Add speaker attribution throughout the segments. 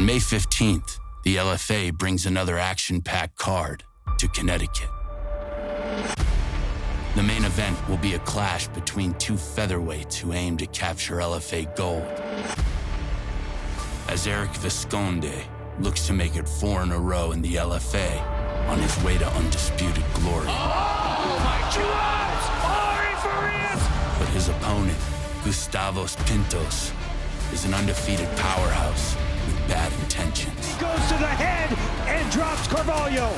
Speaker 1: On May 15th, the LFA brings another action-packed card to Connecticut. The main event will be a clash between two featherweights who aim to capture LFA gold. As Eric Visconde looks to make it 4 in a row in the LFA on his way to undisputed glory.
Speaker 2: Oh my God! Oh,
Speaker 1: but his opponent, Gustavo Pintos, is an undefeated powerhouse with bad intentions.
Speaker 2: He goes to the head and drops Carvalho.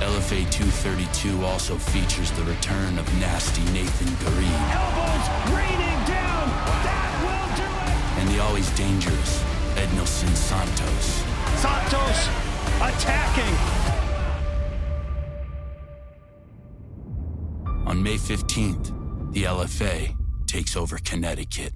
Speaker 1: LFA 232 also features the return of nasty Nathan Gareem.
Speaker 2: Elbows raining down. That will do it.
Speaker 1: And the always dangerous Ednilson Santos.
Speaker 2: Santos attacking.
Speaker 1: On May 15th, the LFA takes over Connecticut.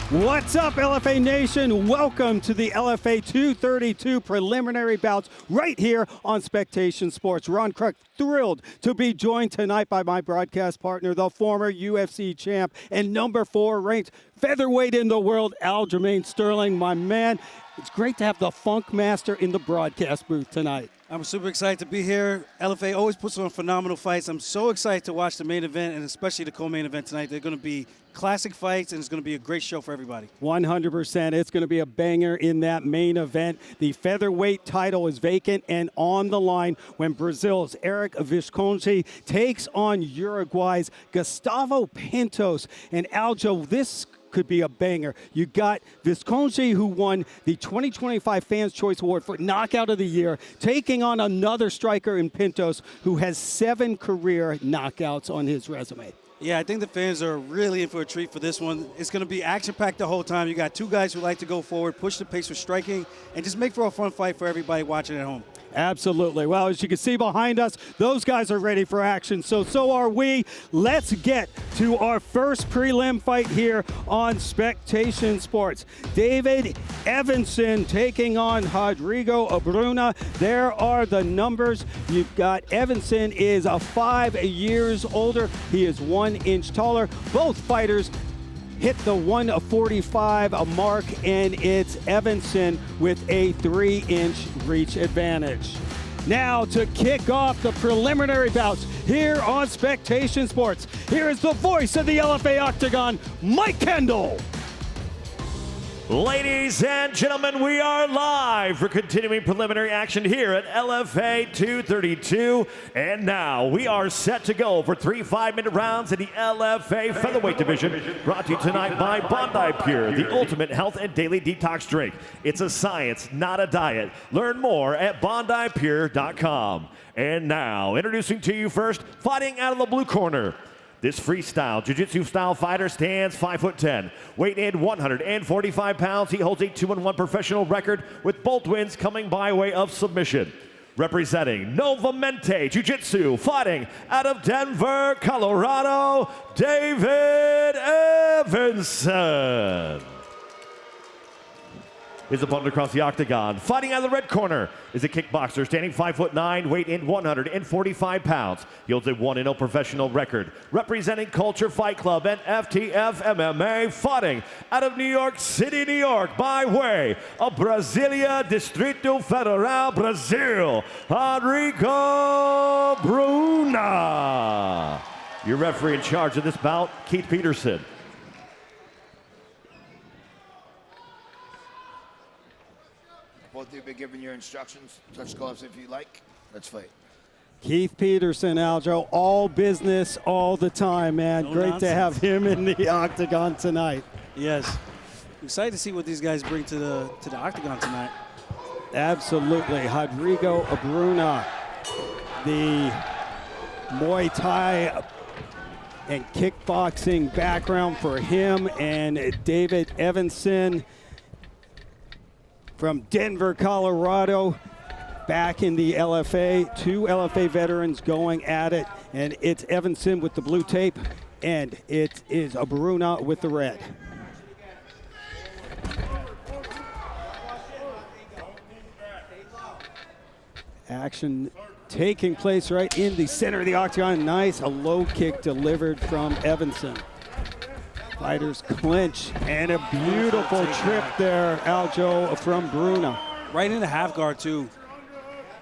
Speaker 3: What's up, LFA Nation? Welcome to the LFA 232 preliminary bouts right here on Spectation Sports. Ron Kruk, thrilled to be joined tonight by my broadcast partner, the former UFC champ and number 4 ranked featherweight in the world, Aljamain Sterling, my man. It's great to have the Funk Master in the broadcast booth tonight.
Speaker 4: I'm super excited to be here. LFA always puts on phenomenal fights. I'm so excited to watch the main event and especially the co-main event tonight. They're going to be classic fights, and it's going to be a great show for everybody.
Speaker 3: 100%. It's going to be a banger in that main event. The featherweight title is vacant and on the line when Brazil's Eric Visconde takes on Uruguay's Gustavo Pintos. And Aljo, this could be a banger. You got Visconde, who won the 2025 Fans' Choice Award for Knockout of the Year, taking on another striker in Pintos, who has 7 career knockouts on his resume.
Speaker 4: Yeah, I think the fans are really in for a treat for this one. It's going to be action-packed the whole time. You got 2 guys who like to go forward, push the pace with striking, and just make for a fun fight for everybody watching at home.
Speaker 3: Absolutely. Well, as you can see behind us, those guys are ready for action. So are we. Let's get to our first prelim fight here on Spectation Sports. David Evansson taking on Rodrigo Bruna. There are the numbers. You've got Evansson is 5 years older. He is 1 inch taller. Both fighters hit the 145 mark, and it's Evansson with a 3-inch reach advantage. Now to kick off the preliminary bouts here on Spectation Sports, here is the voice of the LFA Octagon, Mike Kendall.
Speaker 5: Ladies and gentlemen, we are live for continuing preliminary action here at LFA 232. And now we are set to go for 3 5-minute rounds in the LFA featherweight division, brought to you tonight by Bondi Pure, the ultimate health and daily detox drink. It's a science, not a diet. Learn more at bondipure.com. And now, introducing to you first, fighting out of the blue corner. This freestyle jiu-jitsu style fighter stands 5'10", weight in 145 pounds. He holds a 2-1 professional record with both wins coming by way of submission. Representing Novamente Jiu-Jitsu, fighting out of Denver, Colorado, David Evansson. His opponent across the octagon, fighting out of the red corner, is a kickboxer standing 5'9", weight in 145 pounds. He holds a 1-0 professional record. Representing Culture Fight Club and FTF MMA, fighting out of New York City, New York, by way of Brasilia, Distrito Federal, Brazil, Rodrigo Bruna. Your referee in charge of this bout, Keith Peterson.
Speaker 6: Both of you be giving your instructions. Touch gloves if you like. Let's fight.
Speaker 3: Keith Peterson, Aljo, all business all the time, man.
Speaker 4: No
Speaker 3: Great
Speaker 4: nonsense.
Speaker 3: to have him in the octagon tonight.
Speaker 4: Yes. I'm excited to see what these guys bring to the octagon tonight.
Speaker 3: Absolutely. Rodrigo Bruna, the Muay Thai and kickboxing background for him, and David Evansson from Denver, Colorado, back in the LFA. 2 LFA veterans going at it, and it's Evansson with the blue tape, and it is Bruna with the red. Action taking place right in the center of the octagon. Nice, a low kick delivered from Evansson. Fighters clinch, and a beautiful trip there, Aljo, from Bruna.
Speaker 4: Right into half guard, too.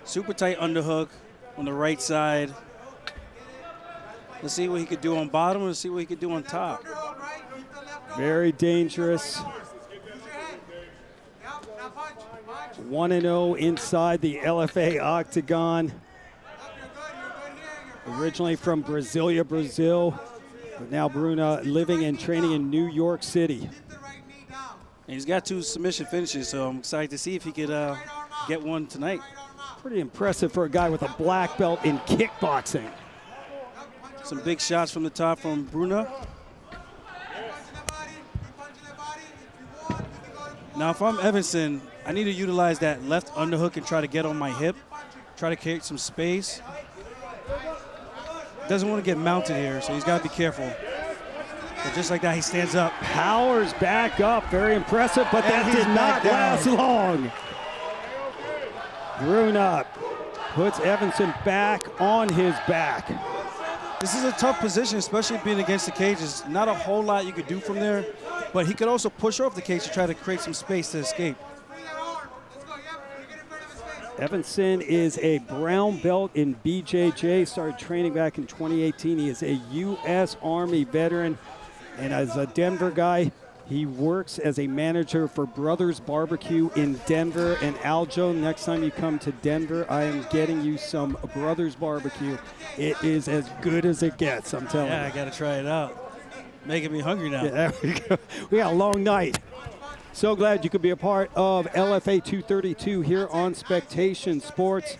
Speaker 4: Super tight underhook on the right side. Let's see what he could do on bottom. Let's see what he could do on top.
Speaker 3: Very dangerous. 1-0 inside the LFA octagon. Originally from Brasilia, Brazil, but now Bruna living and training in New York City.
Speaker 4: And he's got 2 submission finishes, so I'm excited to see if he could get one tonight.
Speaker 3: Pretty impressive for a guy with a black belt in kickboxing.
Speaker 4: Some big shots from the top from Bruna. Now, if I'm Evansson, I need to utilize that left underhook and try to get on my hip, try to create some space. Doesn't want to get mounted here, so he's got to be careful. But just like that, he stands up.
Speaker 3: Powers back up, very impressive, but that did not last long. Bruna puts Evansson back on his back.
Speaker 4: This is a tough position, especially being against the cage. There's not a whole lot you could do from there, but he could also push off the cage to try to create some space to escape.
Speaker 3: Evansson is a brown belt in BJJ, started training back in 2018. He is a U.S. Army veteran, and as a Denver guy, he works as a manager for Brothers Barbecue in Denver. And Aljo, next time you come to Denver, I am getting you some Brothers Barbecue. It is as good as it gets, I'm telling you.
Speaker 4: Yeah, I got to try it out. Making me hungry now.
Speaker 3: Yeah, there we go. We got a long night. So glad you could be a part of LFA 232 here on Spectation Sports.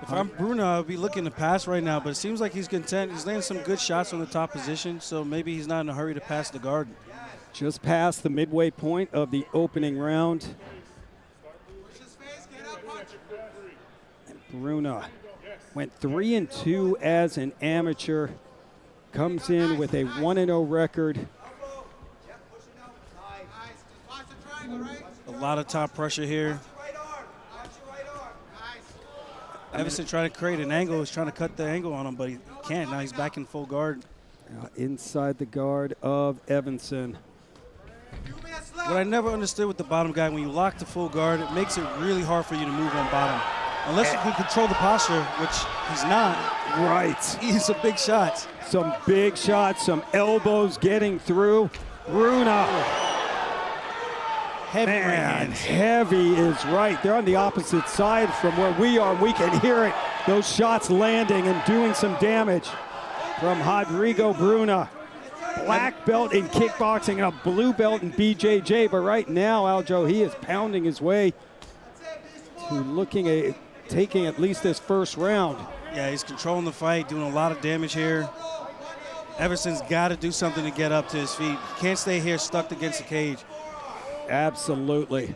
Speaker 4: If I'm Bruna, I'll be looking to pass right now, but it seems like he's content. He's landing some good shots on the top position, so maybe he's not in a hurry to pass the guard.
Speaker 3: Just past the midway point of the opening round. And Bruna went 3-2 as an amateur. Comes in with a 1-0 record.
Speaker 4: A lot of top pressure here. Evansson trying to create an angle. He's trying to cut the angle on him, but he can't. Now he's back in full guard.
Speaker 3: Inside the guard of Evansson.
Speaker 4: What I never understood with the bottom guy, when you lock the full guard, it makes it really hard for you to move on bottom. Unless you can control the posture, which he's not.
Speaker 3: Right.
Speaker 4: He's some big shots.
Speaker 3: Some big shots, some elbows getting through. Bruna.
Speaker 4: Heavy
Speaker 3: Man, heavy is right. They're on the opposite side from where we are. We can hear it. Those shots landing and doing some damage from Rodrigo Bruna. Black belt in kickboxing and a blue belt in BJJ. But right now, Aljo, he is pounding his way to looking at taking at least this first round.
Speaker 4: Yeah, he's controlling the fight, doing a lot of damage here. Everson's got to do something to get up to his feet. Can't stay here stuck against the cage.
Speaker 3: Absolutely.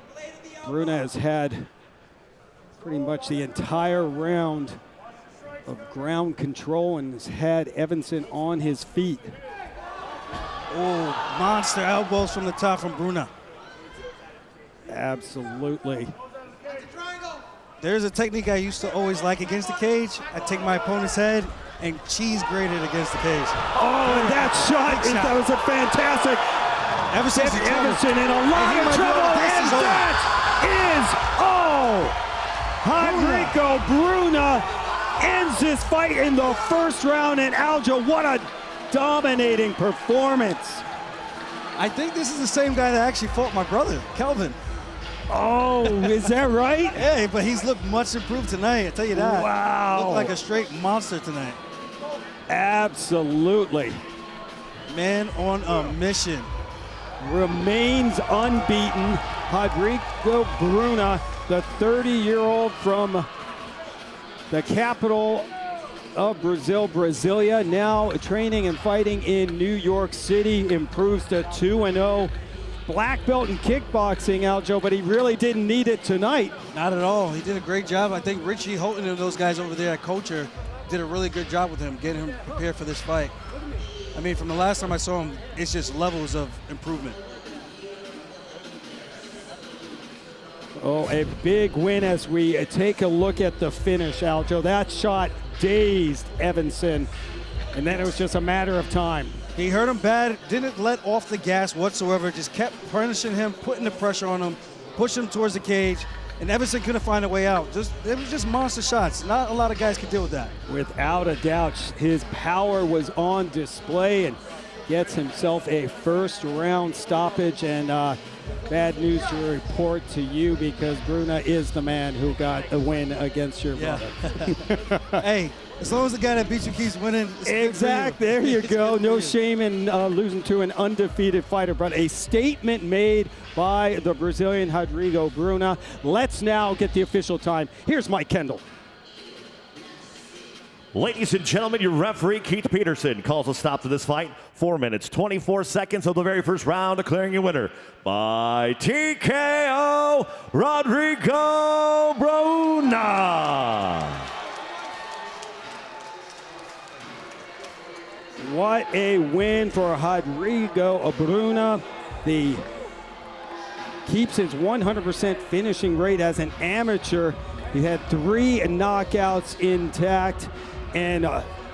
Speaker 3: Bruna has had pretty much the entire round of ground control and has had Evansson on his feet.
Speaker 4: Oh, monster elbows from the top from Bruna.
Speaker 3: Absolutely.
Speaker 4: There's a technique I used to always like against the cage. I take my opponent's head and cheese grate it against the cage.
Speaker 3: Oh, and that shot, that was a fantastic. Evansson in a lot of trouble, and that is all. Rodrigo Bruna ends this fight in the first round, and Aljo, what a dominating performance.
Speaker 4: I think this is the same guy that actually fought my brother, Kelvin.
Speaker 3: Oh, is that right?
Speaker 4: Yeah, but he's looked much improved tonight, I tell you that.
Speaker 3: Wow.
Speaker 4: Looked like a straight monster tonight.
Speaker 3: Absolutely.
Speaker 4: Man on a mission.
Speaker 3: Remains unbeaten. Rodrigo Bruna, the 30-year-old from the capital of Brazil, Brasilia, now training and fighting in New York City, improves to 2-0. Black belt in kickboxing, Aljo, but he really didn't need it tonight.
Speaker 4: Not at all. He did a great job. I think Richie Houghton and those guys over there at Culture did a really good job with him, getting him prepared for this fight. I mean, from the last time I saw him, it's just levels of improvement.
Speaker 3: Oh, a big win as we take a look at the finish, Aljo. That shot dazed Evansson, and then it was just a matter of time.
Speaker 4: He hurt him bad, didn't let off the gas whatsoever, just kept punishing him, putting the pressure on him, pushing him towards the cage, and Evansson couldn't find a way out. It was just monster shots. Not a lot of guys could deal with that.
Speaker 3: Without a doubt, his power was on display, and gets himself a first-round stoppage. And bad news to report to you, because Bruna is the man who got a win against your brother.
Speaker 4: Hey, as long as the guy that beat you keeps winning.
Speaker 3: Exactly. There you go. No shame in losing to an undefeated fighter, but a statement made by the Brazilian Rodrigo Bruna. Let's now get the official time. Here's Mike Kendall.
Speaker 5: Ladies and gentlemen, your referee, Keith Peterson, calls a stop to this fight. 4 minutes, 24 seconds of the very first round, declaring your winner by TKO, Rodrigo Bruna.
Speaker 3: What a win for Rodrigo Bruna. He keeps his 100% finishing rate as an amateur. He had 3 knockouts intact. And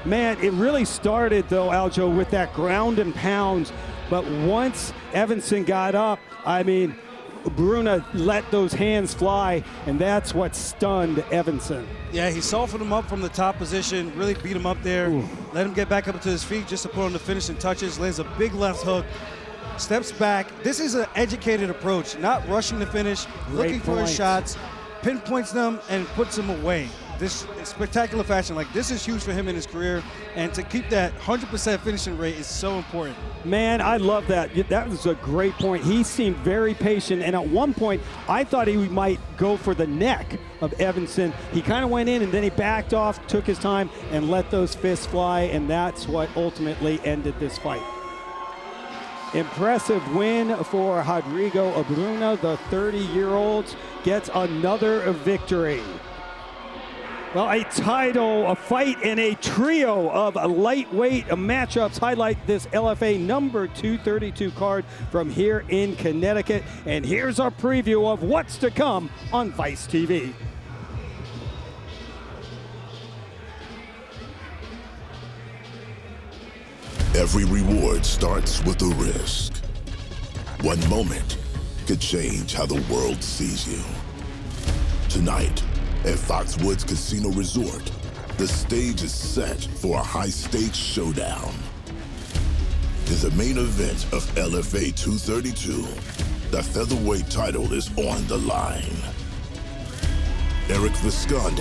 Speaker 3: man, it really started, though, Aljo, with that ground and pound. But once Evansson got up, I mean, Bruna let those hands fly, and that's what stunned Evansson.
Speaker 4: Yeah, he softened him up from the top position, really beat him up there, let him get back up to his feet just to put on the finishing touches, lands a big left hook, steps back. This is an educated approach, not rushing the finish, looking for his shots, pinpoints them, and puts them away. This spectacular fashion, like this is huge for him in his career, and to keep that 100% finishing rate is so important.
Speaker 3: Man, I love that. That was a great point. He seemed very patient, and at one point, I thought he might go for the neck of Evansson. He kind of went in, and then he backed off, took his time, and let those fists fly, and that's what ultimately ended this fight. Impressive win for Rodrigo Bruna. The 30-year-old gets another victory. Well, a title, a fight, and a trio of lightweight matchups highlight this LFA number 232 card from here in Connecticut. And here's our preview of what's to come on Vice TV.
Speaker 7: Every reward starts with a risk. One moment could change how the world sees you. Tonight, at Foxwoods Casino Resort, the stage is set for a high-stakes showdown. In the main event of LFA 232, the featherweight title is on the line. Eric Visconde,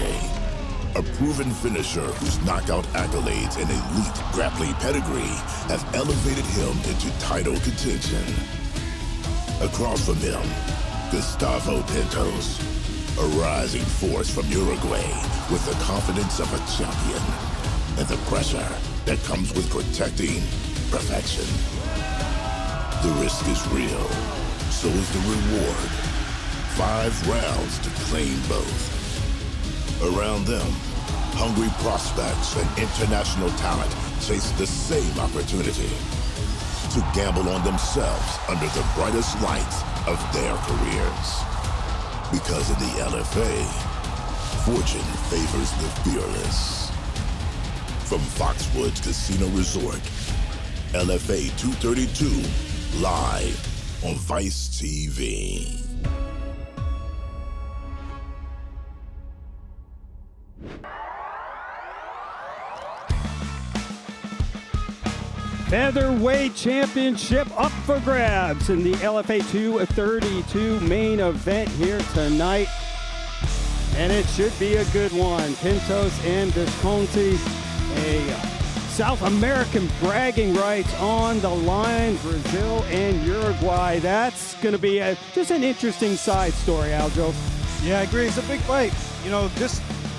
Speaker 7: a proven finisher whose knockout accolades and elite grappling pedigree have elevated him into title contention. Across from him, Gustavo Pintos, a rising force from Uruguay with the confidence of a champion and the pressure that comes with protecting perfection. The risk is real, so is the reward. 5 rounds to claim both. Around them, hungry prospects and international talent chase the same opportunity to gamble on themselves under the brightest lights of their careers. Because in the LFA, fortune favors the fearless. From Foxwoods Casino Resort, LFA 232, live on Vice TV.
Speaker 3: Featherweight championship up for grabs in the LFA 232 main event here tonight. And it should be a good one. Pintos and Visconde, a South American bragging rights on the line. Brazil and Uruguay. That's going to be just an interesting side story, Aljo.
Speaker 4: Yeah, I agree. It's a big fight. You know,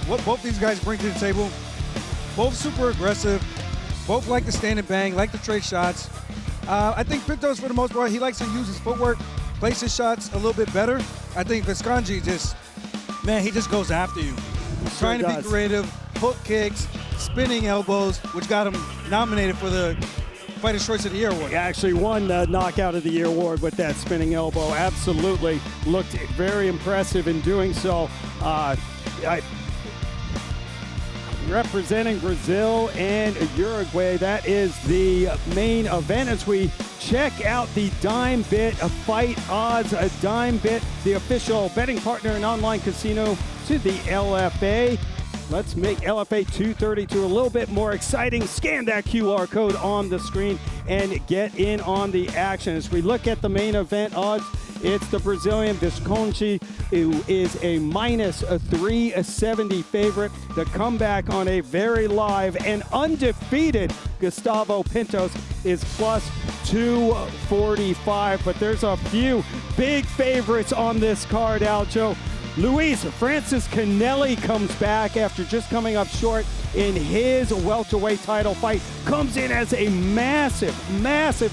Speaker 4: what both these guys bring to the table, both super aggressive. Both like to stand and bang, like to trade shots. I think Pintos, for the most part, he likes to use his footwork, place his shots a little bit better. I think Visconde he just goes after you. Trying to be creative, hook kicks, spinning elbows, which got him nominated for the Fighter's Choice of the Year award.
Speaker 3: He actually won the Knockout of the Year award with that spinning elbow. Absolutely looked very impressive in doing so. Representing Brazil and Uruguay, that is the main event as we check out the Dime Bit Fight Odds. Dime Bit, the official betting partner and online casino to the LFA. Let's make LFA 232 a little bit more exciting. Scan that QR code on the screen and get in on the action. As we look at the main event odds, it's the Brazilian Visconti, who is a minus a 370 favorite. The comeback on a very live and undefeated Gustavo Pintos is plus 245. But there's a few big favorites on this card, Aljo. Luis Francischinelli comes back after just coming up short in his welterweight title fight. Comes in as a massive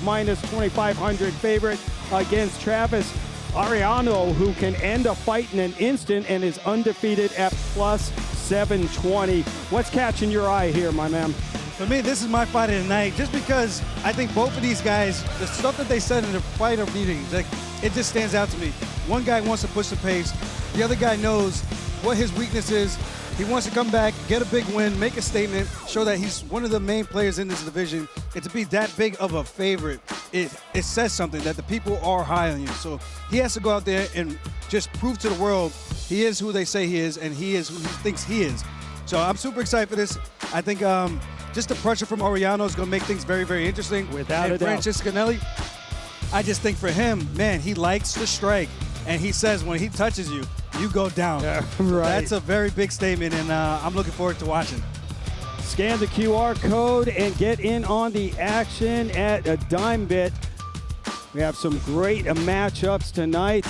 Speaker 3: minus 2,500 favorite against Travis Arrellano, who can end a fight in an instant and is undefeated at plus 720. What's catching your eye here, my man?
Speaker 4: For me, this is my fight of the night, just because I think both of these guys, the stuff that they said in the fighter meetings, like, it just stands out to me. One guy wants to push the pace. The other guy knows what his weakness is. He wants to come back, get a big win, make a statement, show that he's one of the main players in this division. And to be that big of a favorite, it says something that the people are high on you. So he has to go out there and just prove to the world he is who they say he is, and he is who he thinks he is. So I'm super excited for this. I think just the pressure from Arrellano is going to make things very, very interesting.
Speaker 3: Without a doubt.
Speaker 4: Francischinelli, I just think for him, man, he likes to strike. And he says when he touches you, you go down.
Speaker 3: Yeah, right.
Speaker 4: That's a very big statement, and I'm looking forward to watching.
Speaker 3: Scan the QR code and get in on the action at a Dime Bit. We have some great matchups tonight.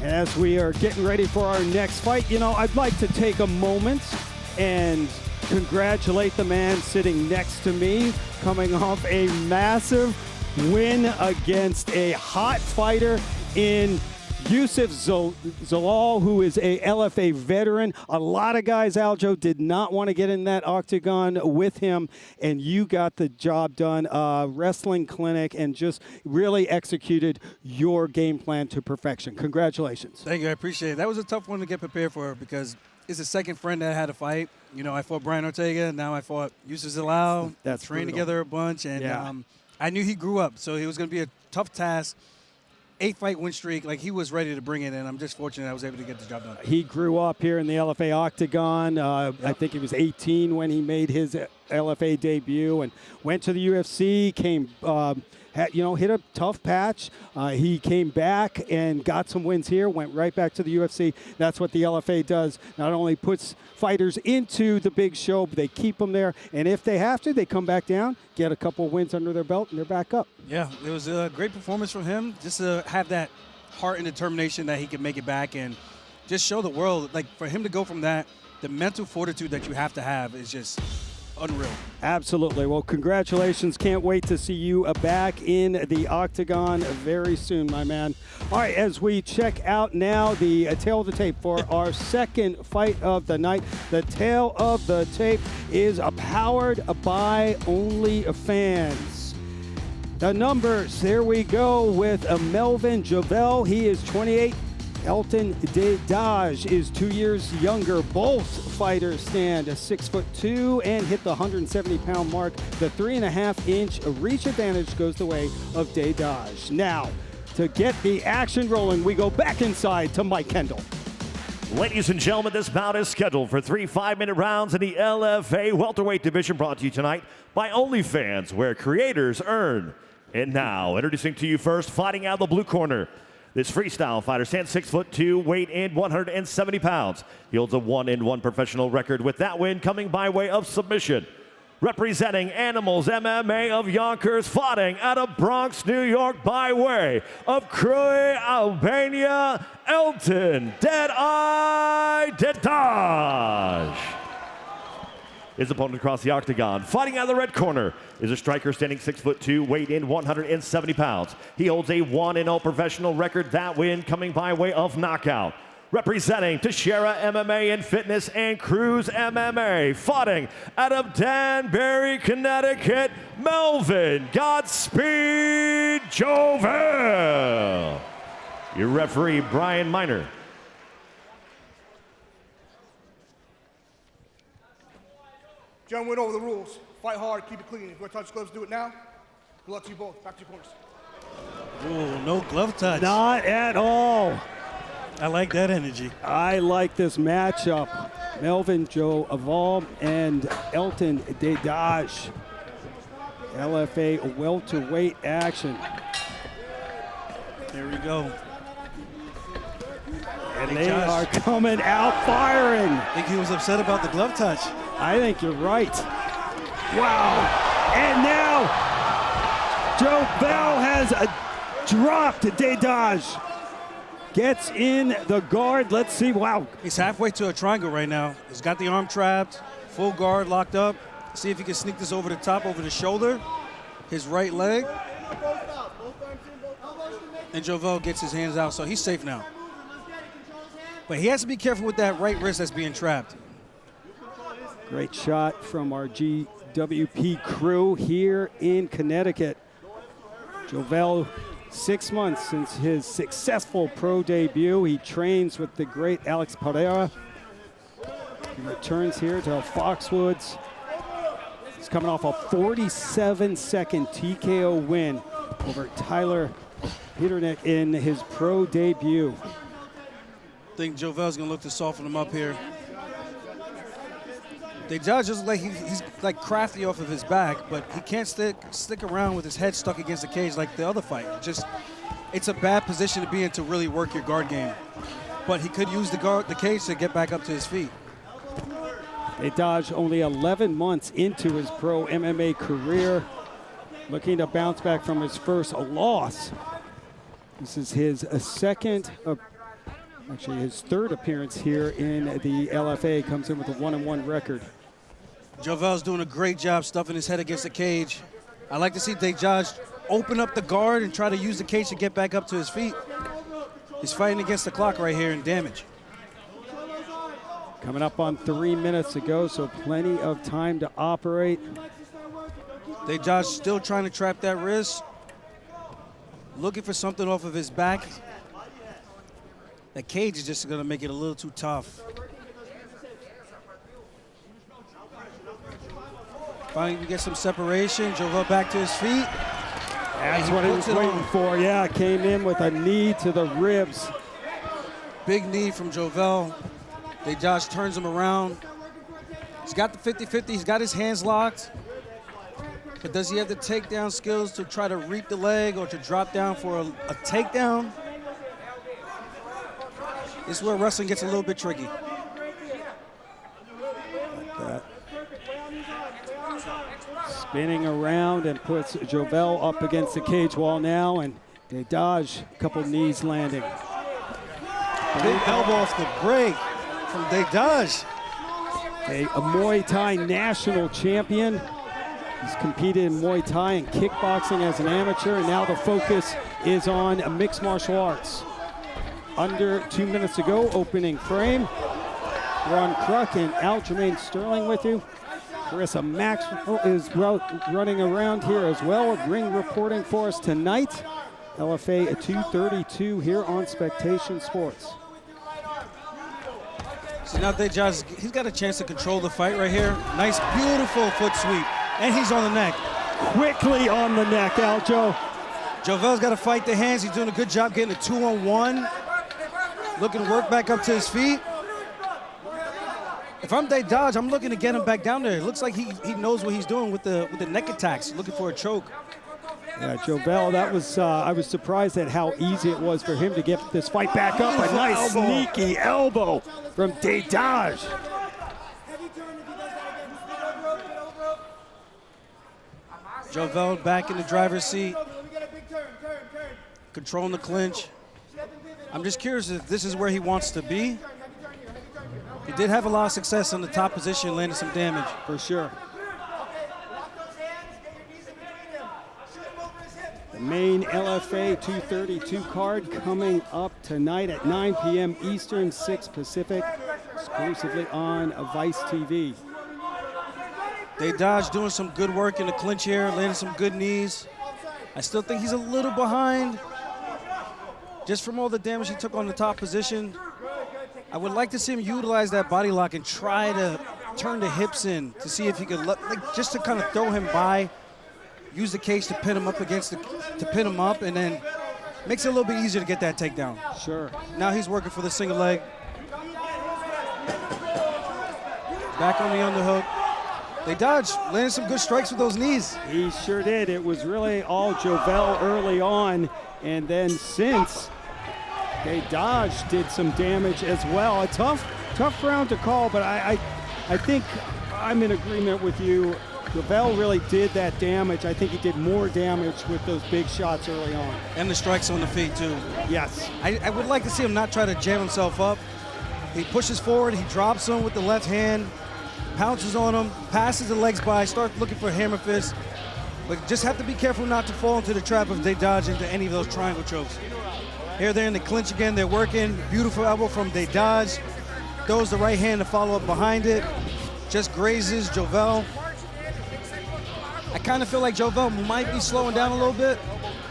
Speaker 3: As we are getting ready for our next fight, you know, I'd like to take a moment and congratulate the man sitting next to me, coming off a massive win against a hot fighter in Yusuf Zalal, who is a LFA veteran. A lot of guys, Aljo, did not want to get in that octagon with him, and you got the job done. Wrestling clinic, and just really executed your game plan to perfection. Congratulations.
Speaker 4: Thank you. I appreciate it. That was a tough one to get prepared for because it's the second friend that I had to fight. You know, I fought Brian Ortega. Now I fought Yusuf Zalal.
Speaker 3: That's
Speaker 4: trained
Speaker 3: brutal.
Speaker 4: together a bunch, and
Speaker 3: Yeah.
Speaker 4: I knew he grew up, so it was going to be a tough task. 8-fight win streak, like he was ready to bring it in. I'm just fortunate I was able to get the job done.
Speaker 3: He grew up here in the LFA octagon. I think he was 18 when he made his LFA debut and went to the UFC, hit a tough patch. He came back and got some wins here, went right back to the UFC. That's what the LFA does. Not only puts fighters into the big show, but they keep them there. And if they have to, they come back down, get a couple wins under their belt, and they're back up.
Speaker 4: Yeah, it was a great performance from him. Just to have that heart and determination that he could make it back and just show the world, like for him to go from that, the mental fortitude that you have to have is just unreal.
Speaker 3: Absolutely. Well, congratulations. Can't wait to see you back in the octagon very soon, my man. All right, as we check out now the tail of the tape for our second fight of the night. The tail of the tape is powered by OnlyFans. The numbers, there we go with Melvin Jovel. He is 28. Elton Dedaj is 2 years younger. Both fighters stand 6'2" and hit the 170-pound mark. The 3.5-inch reach advantage goes the way of Dedaj. Now, to get the action rolling, we go back inside to Mike Kendall.
Speaker 5: Ladies and gentlemen, this bout is scheduled for 3 5-minute rounds in the LFA welterweight division, brought to you tonight by OnlyFans, where creators earn. And now, introducing to you first, fighting out of the blue corner. This freestyle fighter stands 6'2", weight in 170 pounds. He holds a 1-1 professional record, with that win coming by way of submission. Representing Animals MMA of Yonkers, fighting out of Bronx, New York, by way of Croy, Albania, Elton Dedaj. His opponent across the octagon, fighting out of the red corner, is a striker standing 6'2", weight in 170 pounds. He holds a 1-0 professional record, that win coming by way of knockout. representing Teixeira MMA and Fitness and Cruz MMA, fighting out of Danbury, Connecticut, Melvin Godspeed Jovel. Your referee, Brian Miner.
Speaker 8: John went over the rules. Fight hard, keep it clean. If you want to touch gloves, do it now. Good luck to you both. Back to your corners.
Speaker 4: Ooh, no glove touch.
Speaker 3: Not at all.
Speaker 4: I like that energy.
Speaker 3: I like this matchup. Melvin Jovel and Elton Dedaj. LFA welterweight action.
Speaker 4: There we go.
Speaker 3: And they are coming out firing.
Speaker 4: I think he was upset about the glove touch.
Speaker 3: I think you're right. Wow. And now Jovel has dropped Dedaj. Gets in the guard. Let's see. Wow.
Speaker 4: He's halfway to a triangle right now. He's got the arm trapped, full guard locked up. See if he can sneak this over the top, over the shoulder, his right leg. And Jovel gets his hands out, so he's safe now. But he has to be careful with that right wrist that's being trapped.
Speaker 3: Great shot from our GWP crew here in Connecticut. Jovel, 6 months since his successful pro debut. He trains with the great Alex Pereira. He returns here to Foxwoods. He's coming off a 47-second TKO win over Tyler Peternick in his pro debut.
Speaker 4: I think Jovel's gonna look to soften him up here. Dedaj just like he's like crafty off of his back, but he can't stick around with his head stuck against the cage like the other fight. It's a bad position to be in to really work your guard game. But he could use the cage to get back up to his feet.
Speaker 3: Dedaj only 11 months into his pro MMA career, looking to bounce back from his first loss. This is his his third appearance here in the LFA. Comes in with a 1-1 record.
Speaker 4: Jovel's doing a great job stuffing his head against the cage. I like to see Dedaj open up the guard and try to use the cage to get back up to his feet. He's fighting against the clock right here in damage.
Speaker 3: Coming up on 3 minutes to go, so plenty of time to operate.
Speaker 4: Dedaj still trying to trap that wrist. Looking for something off of his back. That cage is just gonna make it a little too tough. Finally, we get some separation. Jovel back to his feet.
Speaker 3: That's what he was waiting for. Yeah, came in with a knee to the ribs.
Speaker 4: Big knee from Jovel. Dedaj turns him around. He's got the 50-50. He's got his hands locked. But does he have the takedown skills to try to reap the leg or to drop down for a takedown? This is where wrestling gets a little bit tricky.
Speaker 3: Like that. Spinning around and puts Jovel up against the cage wall now, and Dedaj, a couple knees landing.
Speaker 4: Big elbow off the break from Dedaj.
Speaker 3: A Muay Thai national champion. He's competed in Muay Thai and kickboxing as an amateur, and now the focus is on mixed martial arts. Under 2 minutes to go, opening frame. Ron Kruk and Aljamain Sterling with you. Carissa Maxwell is running around here as well. Ring reporting for us tonight. LFA 232 here on Spectation Sports.
Speaker 4: So now Dedaj, he's got a chance to control the fight right here. Nice, beautiful foot sweep. And he's on the neck.
Speaker 3: Quickly on the neck, Aljo.
Speaker 4: Jovel's got to fight the hands. He's doing a good job getting a 2-on-1. Looking to work back up to his feet. If I'm Dedaj, I'm looking to get him back down there. It looks like he knows what he's doing with the neck attacks, looking for a choke.
Speaker 3: Yeah, Jovel, that was, I was surprised at how easy it was for him to get this fight back up. A nice sneaky elbow from Dedaj.
Speaker 4: Jovel back in the driver's seat, controlling the clinch. I'm just curious if this is where he wants to be. He did have a lot of success in the top position, landing some damage.
Speaker 3: For sure. The main LFA 232 card coming up tonight at 9 p.m. Eastern, 6 Pacific, exclusively on Vice TV.
Speaker 4: Dedaj doing some good work in the clinch here, landing some good knees. I still think he's a little behind, just from all the damage he took on the top position. I would like to see him utilize that body lock and try to turn the hips in to see if he could, just to kind of throw him by, use the cage to pin him up and then makes it a little bit easier to get that takedown.
Speaker 3: Sure.
Speaker 4: Now he's working for the single leg. Back on the underhook. Dedaj landed some good strikes with those knees.
Speaker 3: He sure did. It was really all Jovel early on, and then since Dedaj did some damage as well. A tough round to call, but I think I'm in agreement with you. Jovel really did that damage. I think he did more damage with those big shots early on.
Speaker 4: And the strikes on the feet, too.
Speaker 3: Yes.
Speaker 4: I would like to see him not try to jam himself up. He pushes forward, he drops him with the left hand, pounces on him, passes the legs by, starts looking for hammer fists. But just have to be careful not to fall into the trap of Dedaj into any of those triangle chokes. Here they're in the clinch again, they're working. Beautiful elbow from Dedaj. Throws the right hand to follow up behind it. Just grazes Jovel. I kind of feel like Jovel might be slowing down a little bit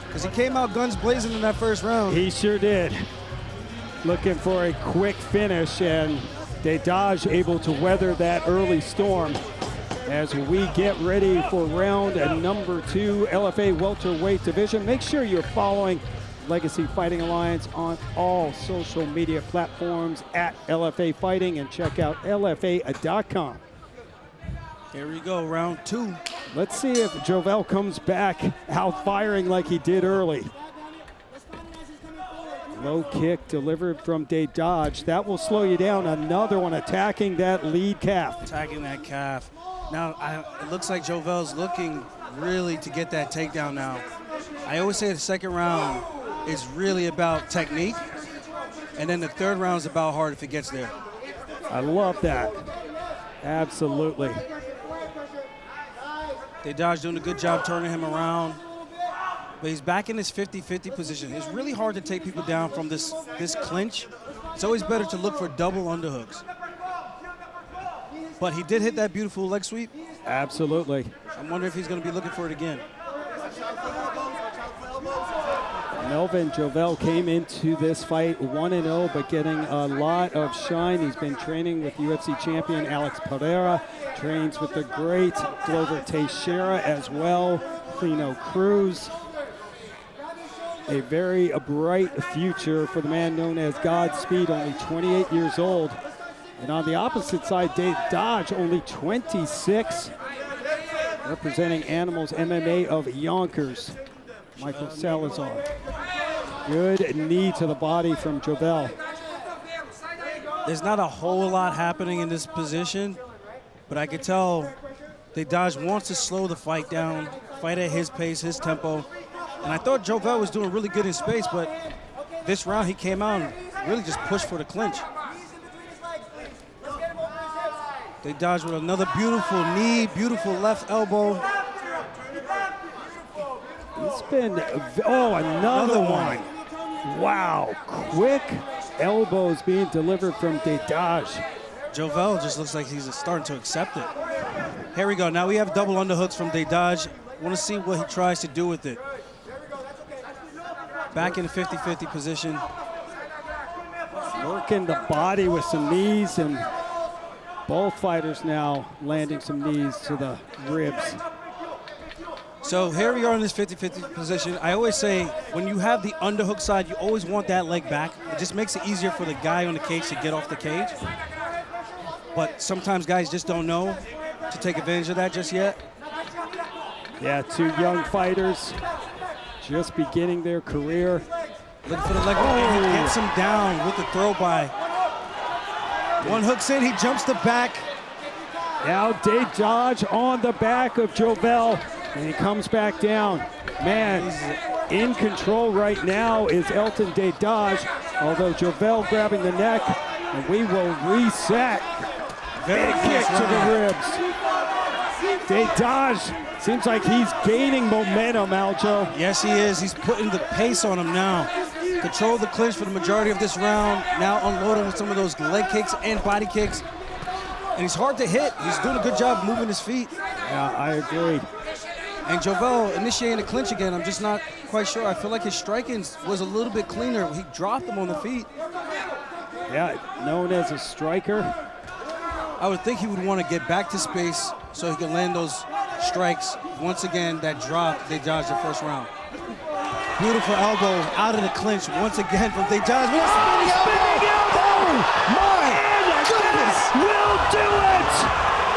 Speaker 4: because he came out guns blazing in that first round.
Speaker 3: He sure did. Looking for a quick finish, and Dedaj able to weather that early storm as we get ready for round number 2, LFA welterweight division. Make sure you're following Legacy Fighting Alliance on all social media platforms at LFA Fighting, and check out LFA.com.
Speaker 4: Here we go, round 2.
Speaker 3: Let's see if Jovel comes back out firing like he did early. Low kick delivered from Dedaj. That will slow you down. Another one attacking that lead calf.
Speaker 4: Attacking that calf. Now, it looks like Jovel's looking really to get that takedown now. I always say the second round is really about technique, and then the third round is about heart if it gets there.
Speaker 3: I love that. Absolutely.
Speaker 4: Dedaj doing a good job turning him around, but he's back in this 50-50 position. It's really hard to take people down from this clinch. It's always better to look for double underhooks. But he did hit that beautiful leg sweep.
Speaker 3: Absolutely.
Speaker 4: I'm wondering if he's going to be looking for it again.
Speaker 3: Melvin Jovel came into this fight 1-0, but getting a lot of shine. He's been training with UFC champion Alex Pereira, trains with the great Glover Teixeira as well, Lino Cruz. A very bright future for the man known as Godspeed, only 28 years old. And on the opposite side, Dedaj, only 26, representing Animals MMA of Yonkers, Michael Salazar. Good knee to the body from Jovel.
Speaker 4: There's not a whole lot happening in this position, but I could tell Dedaj wants to slow the fight down, fight at his pace, his tempo. And I thought Jovel was doing really good in space, but this round he came out and really just pushed for the clinch. Dedaj with another beautiful knee, beautiful left elbow.
Speaker 3: It's been, another one. Wow, quick elbows being delivered from Dedaj.
Speaker 4: Jovel just looks like he's starting to accept it. Here we go, now we have double underhooks from Dedaj. Want to see what he tries to do with it. Back in the 50-50 position.
Speaker 3: Working the body with some knees, and both fighters now landing some knees to the ribs.
Speaker 4: So here we are in this 50-50 position. I always say when you have the underhook side, you always want that leg back. It just makes it easier for the guy on the cage to get off the cage. But sometimes guys just don't know to take advantage of that just yet.
Speaker 3: Yeah, 2 young fighters just beginning their career.
Speaker 4: Looking for the leg, and he gets him down with the throw by. One hooks in, he jumps the back.
Speaker 3: Now Dedaj on the back of Jovel, and he comes back down. Man, in control right now is Elton Dedaj, although Jovel grabbing the neck, and we will reset. Big kick to the ribs. Dedaj seems like he's gaining momentum, Aljo.
Speaker 4: Yes, he is. He's putting the pace on him now. Controlled the clinch for the majority of this round. Now unloading with some of those leg kicks and body kicks. And he's hard to hit. He's doing a good job moving his feet.
Speaker 3: Yeah, I agree.
Speaker 4: And Jovel initiating the clinch again. I'm just not quite sure. I feel like his striking was a little bit cleaner. He dropped him on the feet.
Speaker 3: Yeah, known as a striker.
Speaker 4: I would think he would want to get back to space so he could land those strikes. Once again, that drop, they dodged the first round. Beautiful elbow out of the clinch once again from Dedaj.
Speaker 3: Spinning elbow!
Speaker 4: My goodness!
Speaker 3: Will do it!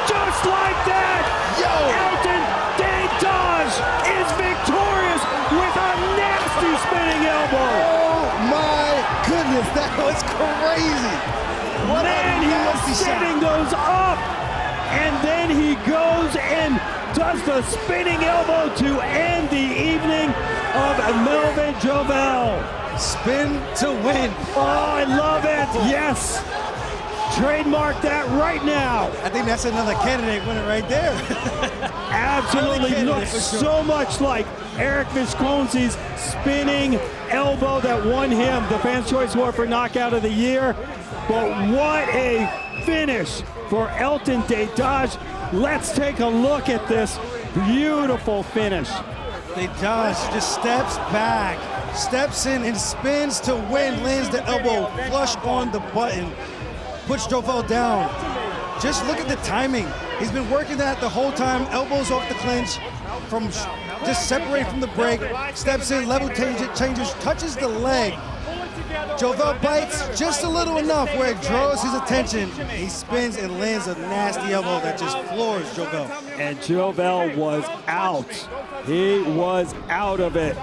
Speaker 3: Just like that!
Speaker 6: Yo!
Speaker 3: Elton Dedaj is victorious with a nasty spinning elbow!
Speaker 6: Oh my goodness, that was crazy! What
Speaker 3: Man, he was setting those up! And then he goes and does the spinning elbow to end the evening of Melvin Jovel.
Speaker 4: Spin to win.
Speaker 3: Oh, I love it. Yes. Trademark that right now.
Speaker 4: I think that's another candidate winner right there.
Speaker 3: Absolutely looks so much like Eric Visconsi's spinning elbow that won him the Fans' Choice Award for Knockout of the Year. But what a finish for Elton Dedaj. Let's take a look at this beautiful finish.
Speaker 4: Dedaj just steps back, steps in and spins to win, lands the elbow flush on the button, puts Jovel down. Just look at the timing. He's been working that the whole time, elbows off the clinch, from just separating from the break, steps in, level changes, touches the leg. Jovel bites just a little enough where it draws his attention. He spins and lands a nasty elbow that just floors Jovel.
Speaker 3: And Jovel was out. He was out of it.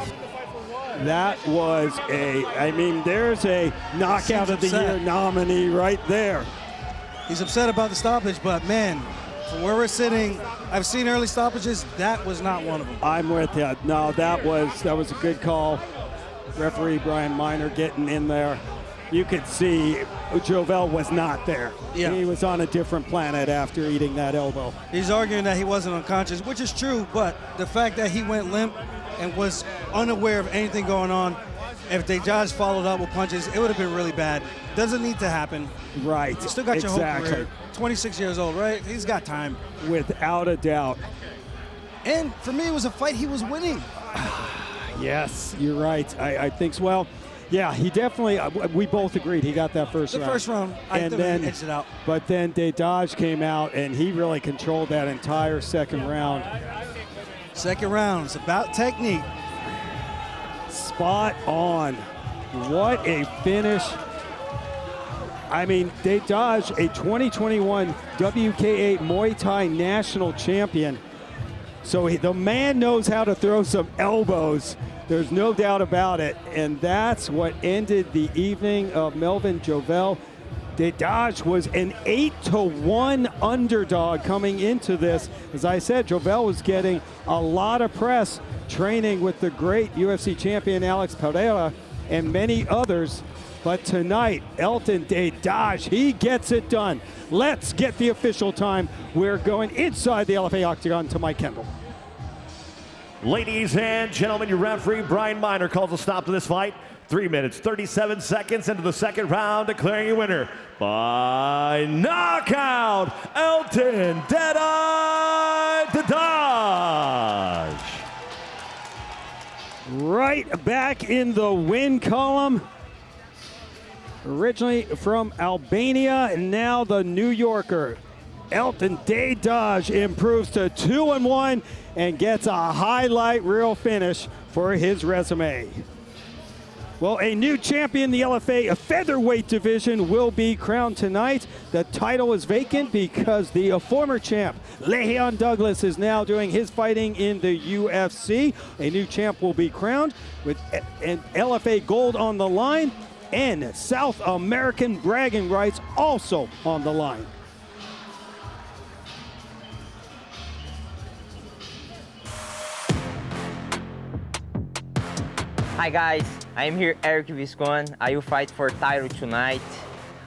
Speaker 3: That was there's a knockout of the year nominee right there.
Speaker 4: He's upset about the stoppage, but man, from where we're sitting, I've seen early stoppages. That was not one of them.
Speaker 3: I'm with you. No, that was a good call. Referee Brian Miner getting in there. You could see Jovel was not there.
Speaker 4: Yeah.
Speaker 3: He was on a different planet after eating that elbow.
Speaker 4: He's arguing that he wasn't unconscious, which is true, but the fact that he went limp and was unaware of anything going on, if Dedaj followed up with punches, it would have been really bad. Doesn't need to happen.
Speaker 3: Right.
Speaker 4: You still got your whole career. 26 years old, right? He's got time.
Speaker 3: Without a doubt.
Speaker 4: And for me, it was a fight he was winning.
Speaker 3: Yes, you're right. I think so. Well, yeah, he definitely, we both agreed he got that first round.
Speaker 4: The first round, I
Speaker 3: and
Speaker 4: think
Speaker 3: then
Speaker 4: he edged it out.
Speaker 3: But then Dedaj came out and he really controlled that entire second round.
Speaker 4: Second round, it's about technique.
Speaker 3: Spot on. What a finish. I mean, Dedaj, a 2021 WKA Muay Thai national champion. So the man knows how to throw some elbows. There's no doubt about it. And that's what ended the evening of Melvin Jovel. Dedaj was an 8-1 underdog coming into this. As I said, Jovel was getting a lot of press training with the great UFC champion Alex Pereira and many others. But tonight, Elton Dedaj, he gets it done. Let's get the official time. We're going inside the LFA Octagon to Mike Kendall.
Speaker 5: Ladies and gentlemen, your referee, Brian Miner, calls a stop to this fight. 3 minutes, 37 seconds into the second round, declaring your winner by knockout, Elton Dedaj.
Speaker 3: Right back in the win column. Originally from Albania, and now the New Yorker. Elton Dedaj improves to 2-1 and gets a highlight reel finish for his resume. Well, a new champion in the LFA featherweight division will be crowned tonight. The title is vacant because the former champ, Le'Veon Douglas, is now doing his fighting in the UFC. A new champ will be crowned with an LFA gold on the line and South American bragging rights also on the line.
Speaker 9: Hi guys, I'm here Eric Viscon. I will fight for title tonight.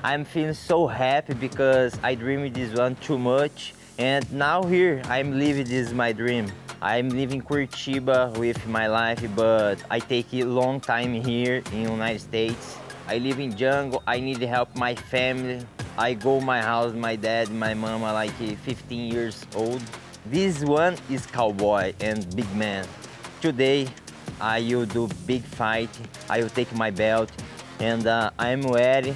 Speaker 9: I'm feeling so happy because I dreamed this one too much And now here, I'm living this my dream. I'm living Curitiba with my life, but I take a long time here in United States. I live in jungle, I need help my family. I go my house, my dad, my mama, like 15 years old. This one is cowboy and big man. Today, I will do big fight. I will take my belt, and I'm ready.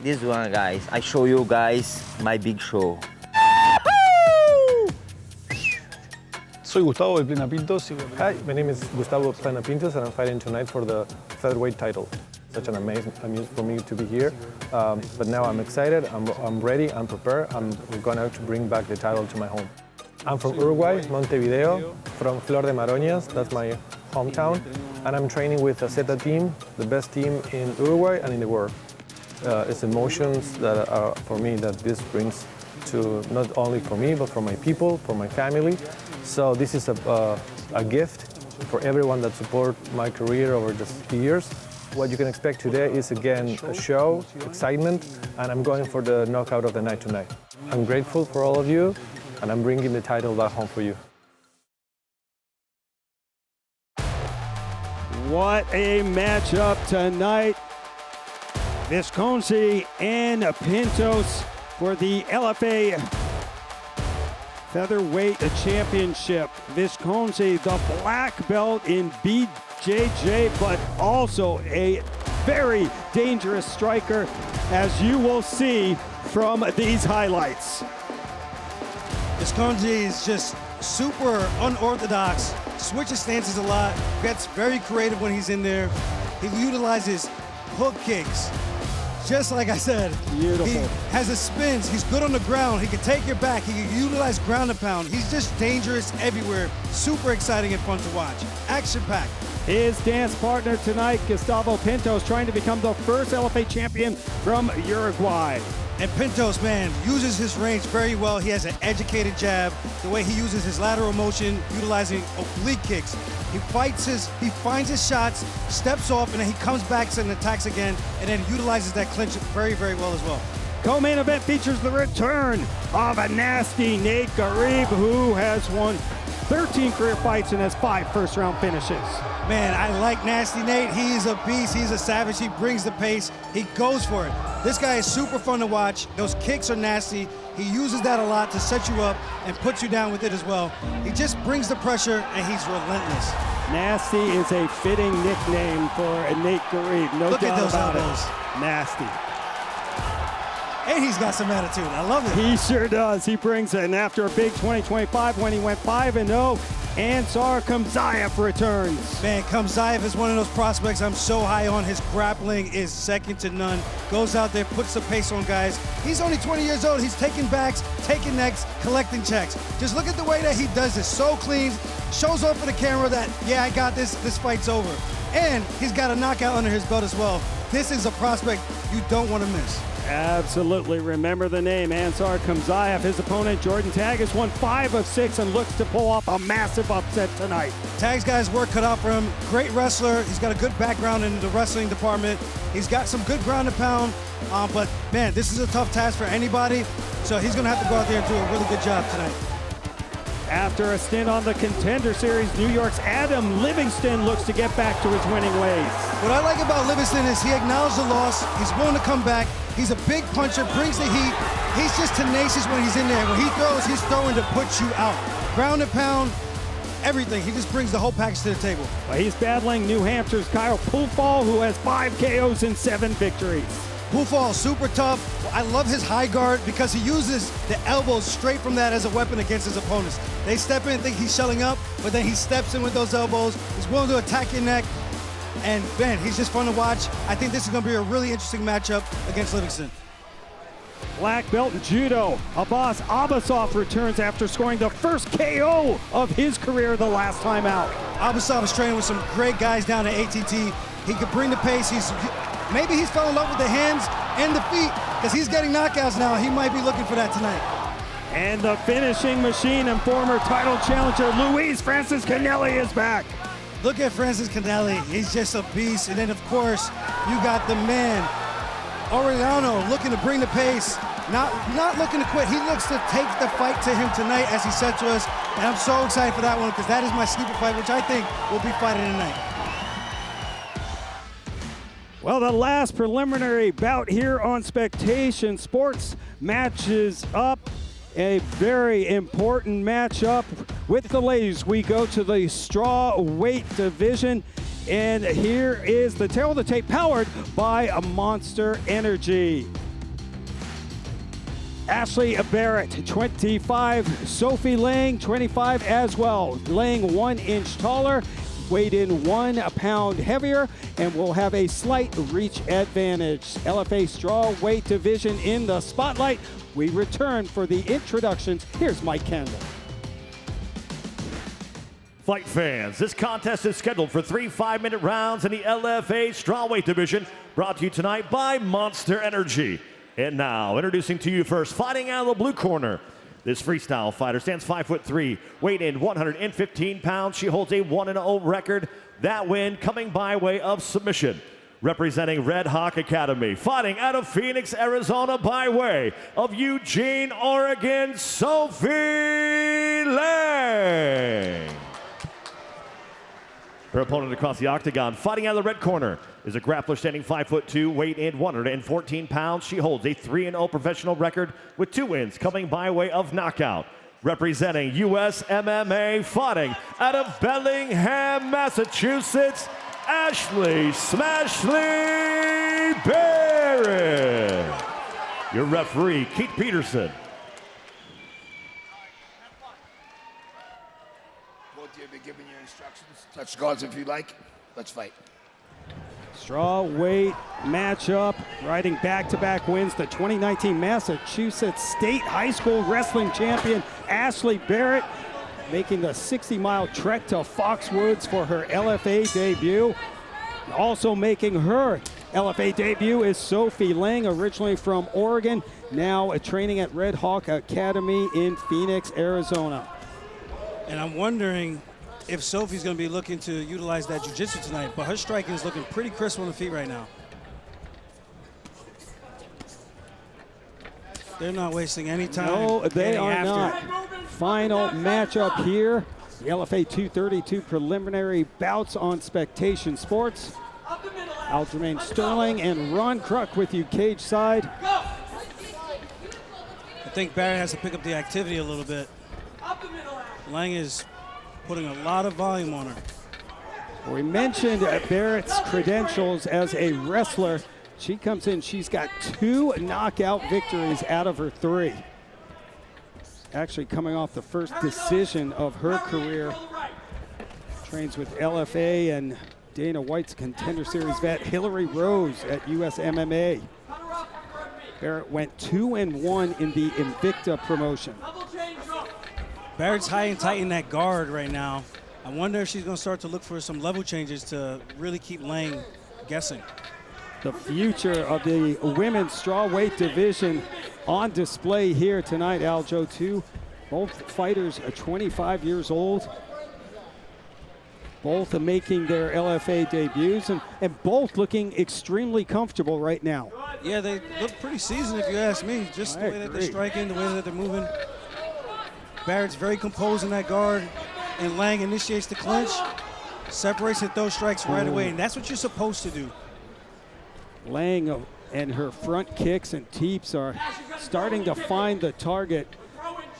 Speaker 9: This one, guys. I show you guys my big show.
Speaker 10: Soy Gustavo del Plena Pintos. Hi, my name is Gustavo Plena Pintos, and I'm fighting tonight for the featherweight title. Such an amazing for me to be here. But now I'm excited, I'm ready, I'm prepared. I'm going to bring back the title to my home. I'm from Uruguay, Montevideo, from Flor de Maroñas, that's my hometown. And I'm training with a Zeta team, the best team in Uruguay and in the world. It's emotions that are, for me, that this brings to not only for me, but for my people, for my family. So this is a gift for everyone that support my career over the years. What you can expect today is, again, a show, excitement, and I'm going for the knockout of the night tonight. I'm grateful for all of you, and I'm bringing the title back home for you.
Speaker 3: What a matchup tonight. Visconti and Pintos for the LFA Featherweight Championship. Visconti, the black belt in BJJ, but also a very dangerous striker, as you will see from these highlights.
Speaker 4: Visconti is just super unorthodox, switches stances a lot, gets very creative when he's in there. He utilizes hook kicks. Just like I said,
Speaker 3: beautiful.
Speaker 4: He has his spins. He's good on the ground. He can take your back. He can utilize ground and pound. He's just dangerous everywhere. Super exciting and fun to watch. Action-packed.
Speaker 3: His dance partner tonight, Gustavo Pintos, trying to become the first LFA champion from Uruguay.
Speaker 4: And Pintos, man, uses his range very well. He has an educated jab. The way he uses his lateral motion, utilizing oblique kicks. He finds his shots, steps off, and then he comes back and attacks again, and then utilizes that clinch very, very well as well.
Speaker 3: Co-main event features the return of a nasty Nate Garib, who has won 13 career fights and has 5 first-round finishes.
Speaker 4: Man, I like Nasty Nate. He is a beast. He's a savage. He brings the pace. He goes for it. This guy is super fun to watch. Those kicks are nasty. He uses that a lot to set you up and put you down with it as well. He just brings the pressure, and he's relentless.
Speaker 3: Nasty is a fitting nickname for Nate Garib. No
Speaker 4: Look
Speaker 3: doubt
Speaker 4: at those
Speaker 3: about
Speaker 4: elbows.
Speaker 3: it. Nasty.
Speaker 4: And he's got some attitude. I love it.
Speaker 3: He sure does. He brings it. And after a big 2025 when he went 5-0, Ansar Kamzayev returns.
Speaker 4: Man, Kamzayev is one of those prospects I'm so high on. His grappling is second to none. Goes out there, puts the pace on guys. He's only 20 years old. He's taking backs, taking necks, collecting checks. Just look at the way that he does this. So clean. Shows off for the camera that, yeah, I got this. This fight's over. And he's got a knockout under his belt as well. This is a prospect you don't want to miss.
Speaker 3: Absolutely. Remember the name, Ansar Kamzayev. His opponent, Jordan Tag, has won 5 of 6 and looks to pull off a massive upset tonight.
Speaker 4: Tag's got his work cut out for him. Great wrestler. He's got a good background in the wrestling department. He's got some good ground and pound. But, man, this is a tough task for anybody. So he's going to have to go out there and do a really good job tonight.
Speaker 3: After a stint on the Contender Series, New York's Adam Livingston looks to get back to his winning ways.
Speaker 4: What I like about Livingston is he acknowledged the loss. He's willing to come back. He's a big puncher, brings the heat. He's just tenacious when he's in there. When he throws, he's throwing to put you out. Ground and pound, everything. He just brings the whole package to the table.
Speaker 3: Well, he's battling New Hampshire's Kyle Pulfall, who has 5 KOs and 7 victories.
Speaker 4: Pulfall, super tough. I love his high guard because he uses the elbows straight from that as a weapon against his opponents. They step in and think he's shelling up, but then he steps in with those elbows. He's willing to attack your neck. And, man, he's just fun to watch. I think this is going to be a really interesting matchup against Livingston.
Speaker 3: Black belt in judo, Abbas Abbasov returns after scoring the first KO of his career the last time out.
Speaker 4: Abbasov is training with some great guys down at ATT. He could bring the pace. Maybe he's fell in love with the hands and the feet because he's getting knockouts now. He might be looking for that tonight.
Speaker 3: And the finishing machine and former title challenger Luis Francischinelli is back.
Speaker 4: Look at Francischinelli. He's just a beast. And then, of course, you got the man, Arrellano, looking to bring the pace. not looking to quit. He looks to take the fight to him tonight, as he said to us. And I'm so excited for that one, because that is my sleeper fight, which I think will be fighting tonight.
Speaker 3: Well, the last preliminary bout here on Spectation Sports matches up. A very important matchup with the ladies. We go to the straw weight division. And here is the tail of the tape, powered by a Monster Energy. Ashley Barrett, 25. Sophie Lang, 25 as well. Lang 1 inch taller, weighed in 1 pound heavier, and will have a slight reach advantage. LFA straw weight division in the spotlight. We return for the introductions. Here's Mike Kendall.
Speaker 5: Fight fans, this contest is scheduled for 3 5-minute rounds in the LFA strawweight division, brought to you tonight by Monster Energy. And now, introducing to you first, fighting out of the blue corner. This freestyle fighter stands 5'3", weighed in 115 pounds. She holds a 1-0 record. That win coming by way of submission. Representing Red Hawk Academy, fighting out of Phoenix, Arizona by way of Eugene, Oregon, Sophie Lang. Her opponent across the octagon, fighting out of the red corner, is a grappler standing 5'2", weighed in 114 pounds. She holds a 3-0 professional record with 2 wins coming by way of knockout. Representing US MMA, fighting out of Bellingham, Massachusetts, Ashley Smashley Barrett. Your referee, Keith Peterson.
Speaker 6: Be giving your instructions. Touch guards if you like. Let's fight.
Speaker 3: Straw weight matchup, riding back-to-back wins. The 2019 Massachusetts State High School Wrestling Champion Ashley Barrett, making the 60-mile trek to Foxwoods for her LFA debut. Also making her LFA debut is Sophie Lang, originally from Oregon, now training at Red Hawk Academy in Phoenix, Arizona.
Speaker 4: And I'm wondering if Sophie's going to be looking to utilize that jiu-jitsu tonight, but her striking is looking pretty crisp on the feet right now. They're not wasting any time.
Speaker 3: No, they are not. Final matchup here. The LFA 232 preliminary bouts on Spectation Sports. Aljamain Sterling and Ron Kruk with you cage side.
Speaker 4: I think Barrett has to pick up the activity a little bit. Lang is putting a lot of volume on her.
Speaker 3: We mentioned Barrett's credentials as a wrestler. She comes in, she's got 2 knockout victories out of her 3. Actually coming off the first decision of her career. Trains with LFA and Dana White's Contender Series vet Hillary Rose at US MMA. Barrett went 2-1 in the Invicta promotion.
Speaker 4: Barrett's high and tight in that guard right now. I wonder if she's going to start to look for some level changes to really keep Lang guessing.
Speaker 3: The future of the women's strawweight division on display here tonight, Aljo, too. Both fighters are 25 years old. Both are making their LFA debuts, and both looking extremely comfortable right now.
Speaker 4: Yeah, they look pretty seasoned if you ask me. Just the way that they're striking, the way that they're moving. Barrett's very composed in that guard, and Lang initiates the clinch, separates and throws strikes right away, and that's what you're supposed to do.
Speaker 3: Lang and her front kicks and teeps are starting to find the target.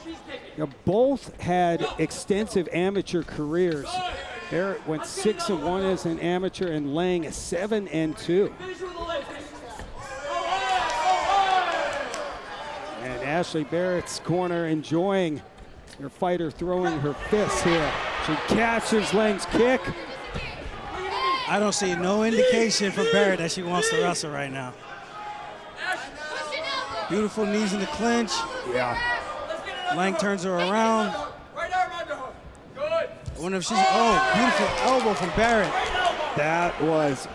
Speaker 3: You know, both had extensive amateur careers. Barrett went 6-1 as an amateur, and Lang 7-2. And Ashley Barrett's corner enjoying her fighter throwing her fists here. She catches Lang's kick.
Speaker 4: I don't see no indication from Barrett that she wants to wrestle right now. Beautiful knees in the clinch.
Speaker 3: Yeah.
Speaker 4: Lang turns her around. I wonder if she's, oh, beautiful elbow from Barrett.
Speaker 3: That was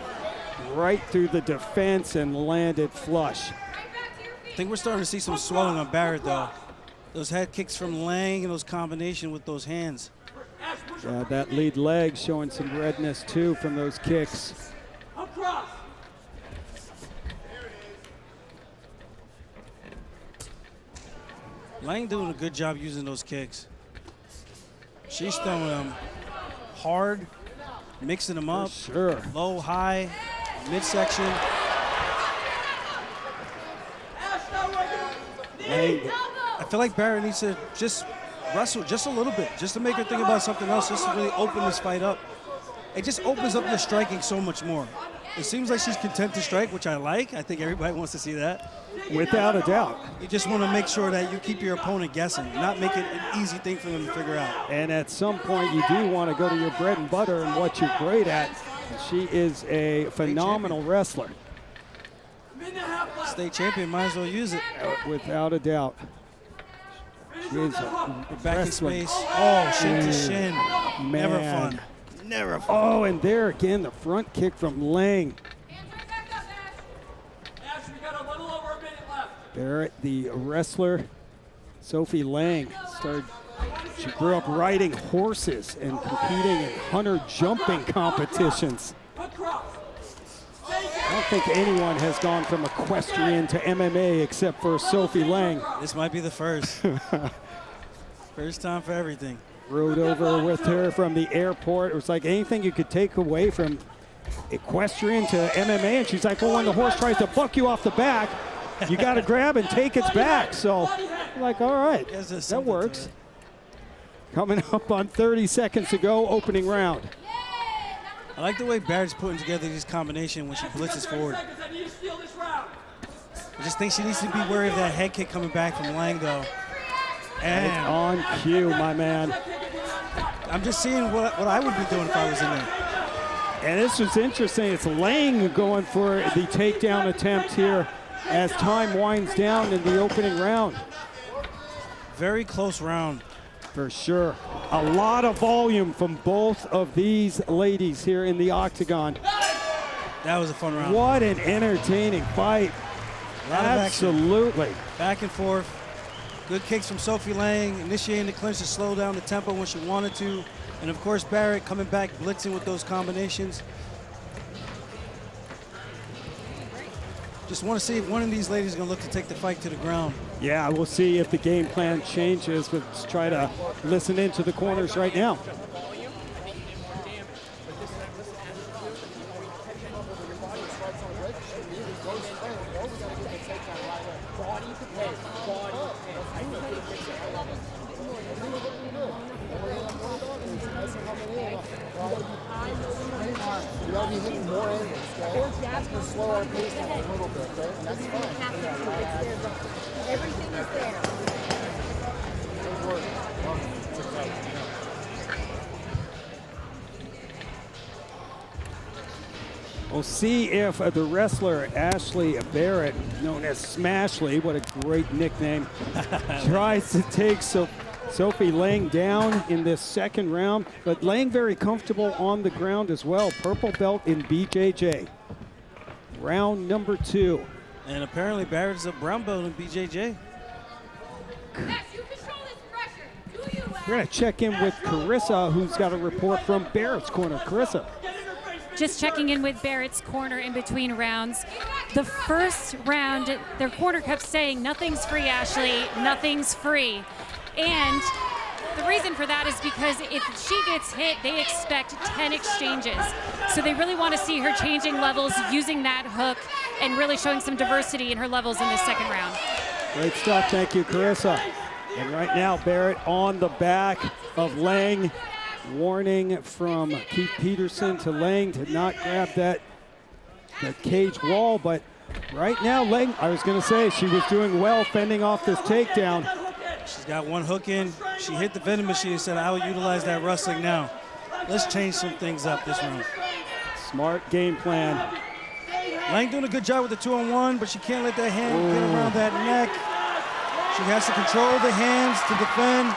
Speaker 3: right through the defense and landed flush.
Speaker 4: I think we're starting to see some swelling on Barrett, though. Those head kicks from Lang and those combination with those hands.
Speaker 3: Yeah, that lead leg showing some redness, too, from those kicks.
Speaker 4: Lang doing a good job using those kicks. She's throwing them hard, mixing them up.
Speaker 3: Sure.
Speaker 4: Low, high, midsection. And I feel like Barrett needs to just wrestle just a little bit, just to make her think about something else, just to really open this fight up. It just opens up your striking so much more. It seems like she's content to strike, which I like. I think everybody wants to see that.
Speaker 3: Without a doubt.
Speaker 4: You just want to make sure that you keep your opponent guessing, not make it an easy thing for them to figure out.
Speaker 3: And at some point, you do want to go to your bread and butter and what you're great at. She is a phenomenal wrestler.
Speaker 4: State champion, might as well use it.
Speaker 3: Without a doubt. She is
Speaker 4: back in space. Oh, shin to shin.
Speaker 3: Man.
Speaker 4: Never fun. Never fun.
Speaker 3: Oh, and there again, the front kick from Lang. Barrett, the wrestler. Sophie Lang she grew up riding horses and competing in hunter jumping competitions. I don't think anyone has gone from equestrian to MMA except for Sophie Lang.
Speaker 4: This might be the first. First time for everything.
Speaker 3: Rode over with her from the airport. It was like anything you could take away from equestrian to MMA. And she's like, well, when the horse tries to buck you off the back, you got to grab and take its back. So, like, all right, that works. Coming up on 30 seconds to go, opening round.
Speaker 4: I like the way Barrett's putting together these combinations when she blitzes forward. I just think she needs to be wary of that head kick coming back from Lang, though. And
Speaker 3: on cue, my man.
Speaker 4: I'm just seeing what I would be doing if I was in there.
Speaker 3: And this was interesting. It's Lang going for the takedown attempt here as time winds down in the opening round.
Speaker 4: Very close round.
Speaker 3: For sure. A lot of volume from both of these ladies here in the octagon.
Speaker 4: That was a fun round.
Speaker 3: What an entertaining fight. Absolutely.
Speaker 4: Back and forth. Good kicks from Sophie Lang, initiating the clinch to slow down the tempo when she wanted to. And of course, Barrett coming back, blitzing with those combinations. Just want to see if one of these ladies is going to look to take the fight to the ground.
Speaker 3: Yeah, we'll see if the game plan changes. Let's try to listen into the corners right now.
Speaker 11: Slow our pace down a little bit, right? And that's fine. Everything is there.
Speaker 3: We'll see if the wrestler Ashley Barrett, known as Smashley, what a great nickname, tries to take Sophie Lang down in this second round. But Lang very comfortable on the ground as well. Purple belt in BJJ. Round number 2.
Speaker 4: And apparently Barrett's a brown belt in BJJ.
Speaker 3: We're going to check in with Carissa, who's got a report from Barrett's corner. Carissa.
Speaker 12: Just checking in with Barrett's corner in between rounds. The first round, their corner kept saying, nothing's free, Ashley, nothing's free. And the reason for that is because if she gets hit, they expect 10 exchanges. So they really want to see her changing levels, using that hook, and really showing some diversity in her levels in this second round.
Speaker 3: Great stuff. Thank you, Carissa. And right now, Barrett on the back of Lang. Warning from Keith Peterson to Lang to not grab that cage wall. But right now, Lang, I was going to say, she was doing well fending off this takedown.
Speaker 4: She's got one hook in. She hit the vending machine and said, I will utilize that wrestling now. Let's change some things up this round.
Speaker 3: Smart game plan.
Speaker 4: Lang doing a good job with the 2-on-1, but she can't let that hand get around that neck. She has to control the hands to defend.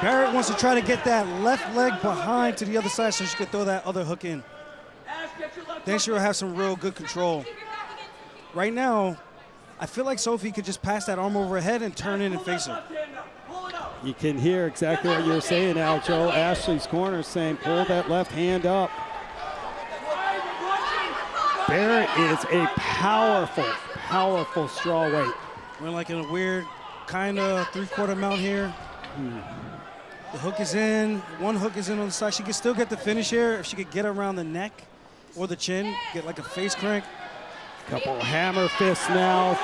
Speaker 4: Barrett wants to try to get that left leg behind to the other side so she can throw that other hook in. Then she will have some real good control. Right now, I feel like Sophie could just pass that arm over her head and turn in and face her.
Speaker 3: You can hear exactly what you're saying, Aljo. Ashley's corner saying, pull that left hand up. Barrett is a powerful, powerful strawweight.
Speaker 4: We're like in a weird kind of three-quarter mount here. The hook is in. One hook is in on the side. She could still get the finish here if she could get around the neck or the chin, get like a face crank.
Speaker 3: Couple hammer fists now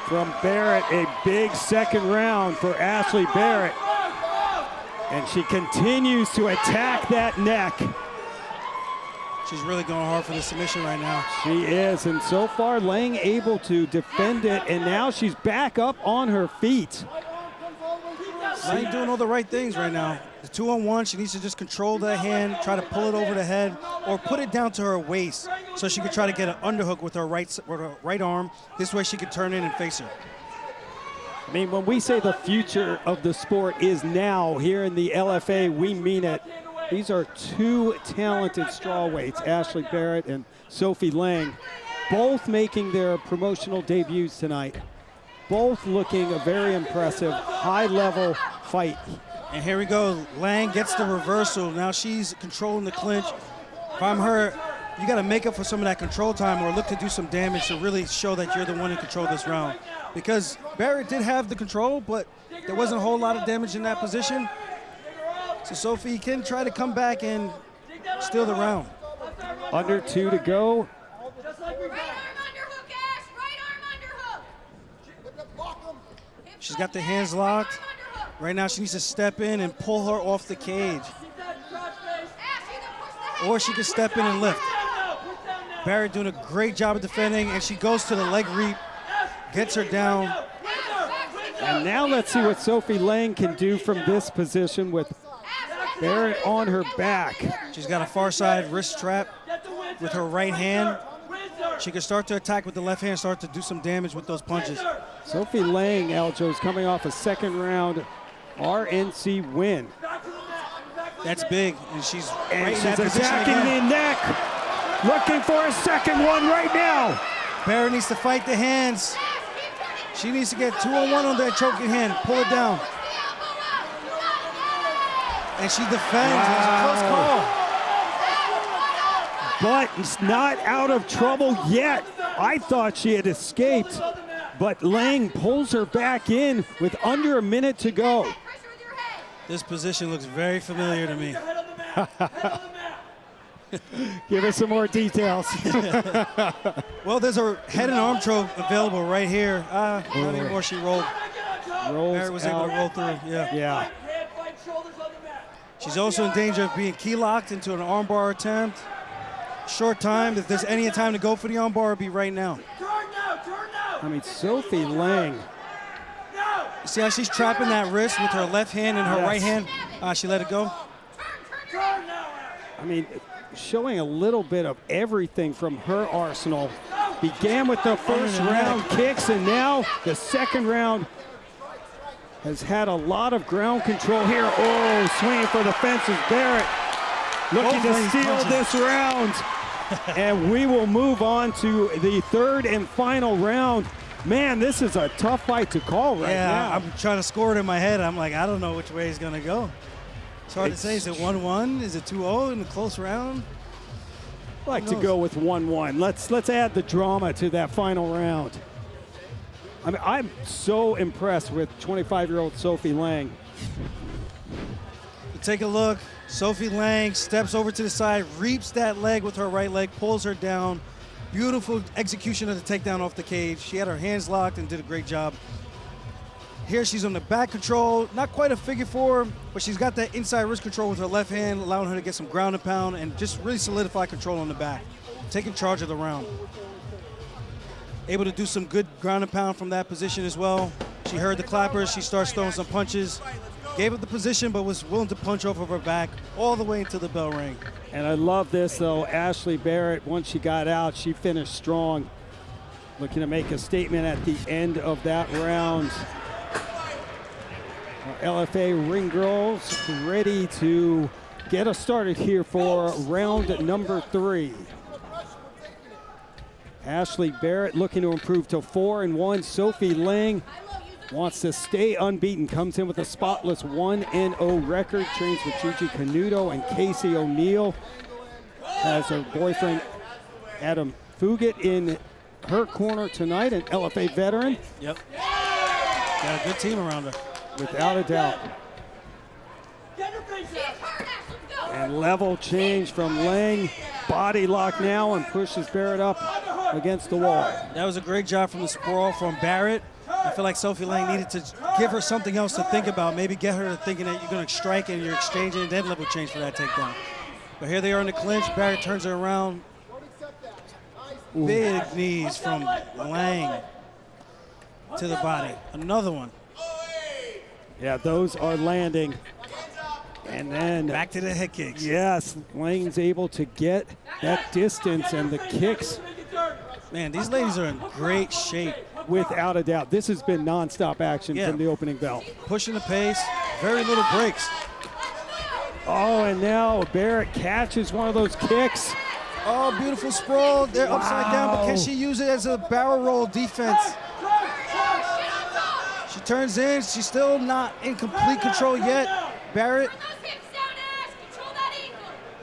Speaker 3: from Barrett. A big second round for Ashley Barrett. And she continues to attack that neck.
Speaker 4: She's really going hard for the submission right now.
Speaker 3: She is, and so far Lang able to defend it, and now she's back up on her feet.
Speaker 4: Lang doing all the right things right now. The 2-on-1, she needs to just control that hand, try to pull it over the head, or put it down to her waist so she could try to get an underhook with her right arm. This way she could turn in and face her.
Speaker 3: I mean, when we say the future of the sport is now here in the LFA, we mean it. These are two talented strawweights, Ashley Barrett and Sophie Lang, both making their promotional debuts tonight. Both looking a very impressive, high-level fight.
Speaker 4: And here we go. Lang gets the reversal. Now she's controlling the clinch. If I'm her, you got to make up for some of that control time or look to do some damage to really show that you're the one in control this round. Because Barrett did have the control, but there wasn't a whole lot of damage in that position. So Sophie can try to come back and steal the round.
Speaker 3: Under 2 to go.
Speaker 4: She's got the hands locked. Right now she needs to step in and pull her off the cage. Or she can step in and lift. Barrett doing a great job of defending, and she goes to the leg reap, gets her down.
Speaker 3: And now let's see what Sophie Lang can do from this position with Barrett on her back.
Speaker 4: She's got a far side wrist trap with her right hand. She can start to attack with the left hand, start to do some damage with those punches.
Speaker 3: Sophie Lang, Aljo, is coming off a second round RNC win.
Speaker 4: That's big, and she's
Speaker 3: attacking the neck, looking for a second one right now.
Speaker 4: Barrett needs to fight the hands. She needs to get 2-on-1 on that choking hand, pull it down. And she defends. Wow. It's a close call.
Speaker 3: But it's not out of trouble yet. I thought she had escaped, but Lang pulls her back in with under a minute to go.
Speaker 4: This position looks very familiar to me.
Speaker 3: Give us some more details.
Speaker 4: Well, there's a head and arm choke available right here. Not anymore, she rolled. Barrett was able to roll through,
Speaker 3: yeah.
Speaker 4: She's also in danger of being key locked into an armbar attempt. Short time. If there's any time to go for the armbar, it'll be right now.
Speaker 3: I mean, Sophie Lang.
Speaker 4: You see how she's trapping that wrist with her left hand and her right hand? She let it go.
Speaker 3: I mean, showing a little bit of everything from her arsenal. Began with the first round kicks, and now the second round has had a lot of ground control here. Oh, swinging for the fences. Barrett looking to steal this round. And we will move on to the third and final round. Man, this is a tough fight to call right now.
Speaker 4: Yeah, I'm trying to score it in my head. I'm like, I don't know which way he's going to go. It's hard to say. Is it 1-1? Is it 2-0 in the close round?
Speaker 3: I'd like to go with 1-1. Let's add the drama to that final round. I mean, I'm so impressed with 25-year-old Sophie Lang.
Speaker 4: Take a look. Sophie Lang steps over to the side, reaps that leg with her right leg, pulls her down. Beautiful execution of the takedown off the cage. She had her hands locked and did a great job. Here she's on the back control. Not quite a figure four, but she's got that inside wrist control with her left hand, allowing her to get some ground and pound and just really solidify control on the back. Taking charge of the round. Able to do some good ground and pound from that position as well. She heard the clappers. She starts throwing some punches. Gave up the position, but was willing to punch off of her back all the way into the bell ring.
Speaker 3: And I love this, though. Ashley Barrett, once she got out, she finished strong. Looking to make a statement at the end of that round. Our LFA ring girls ready to get us started here for round number 3. Ashley Barrett looking to improve to 4-1. Sophie Lang wants to stay unbeaten, comes in with a spotless 1-0 record, trains with Gigi Canuto and Casey O'Neill. Has her boyfriend Adam Fugit in her corner tonight, an LFA veteran.
Speaker 4: Yep. Got a good team around her.
Speaker 3: Without a doubt. And level change from Lang. Body lock now and pushes Barrett up against the wall.
Speaker 4: That was a great job from the sprawl from Barrett. I feel like Sophie Lang needed to give her something else to think about. Maybe get her to thinking that you're going to strike and you're exchanging and then level change for that takedown. But here they are in the clinch. Barrett turns her around. Ooh. Big knees from Lang to the body. Another one.
Speaker 3: Yeah, those are landing. And then
Speaker 4: back to the head kicks.
Speaker 3: Yes, Lang's able to get that distance and the kicks.
Speaker 4: Man, these ladies are in great shape.
Speaker 3: Without a doubt. This has been nonstop action from the opening bell.
Speaker 4: Pushing the pace, very little breaks.
Speaker 3: Oh, and now Barrett catches one of those kicks.
Speaker 4: Oh, beautiful sprawl. They're upside down, but can she use it as a barrel roll defense? She turns in. She's still not in complete control yet. Barrett.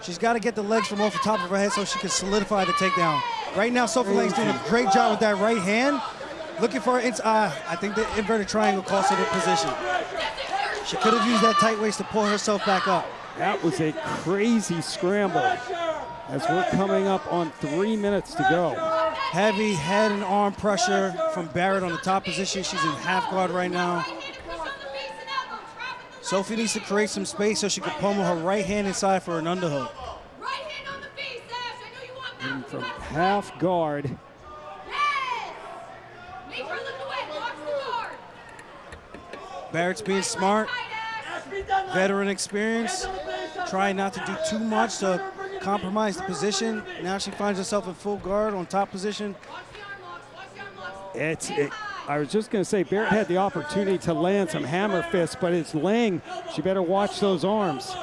Speaker 4: She's got to get the legs from off the top of her head so she can solidify the takedown. Right now, Sophie Lang's doing a great job with that right hand. Looking for an I think the inverted triangle cost her the position. She could have used that tight waist to pull herself back up.
Speaker 3: That was a crazy scramble as we're coming up on 3 minutes to go.
Speaker 4: Heavy head and arm pressure from Barrett on the top position. She's in half guard right now. Sophie needs to create some space so she can pummel her right hand inside for an underhook.
Speaker 3: And from half guard.
Speaker 4: Barrett's being smart, veteran experience, trying not to do too much to compromise the position. Now she finds herself in full guard on top position.
Speaker 3: I was just going to say, Barrett had the opportunity to land some hammer fists, but it's Lang. She better watch those arms.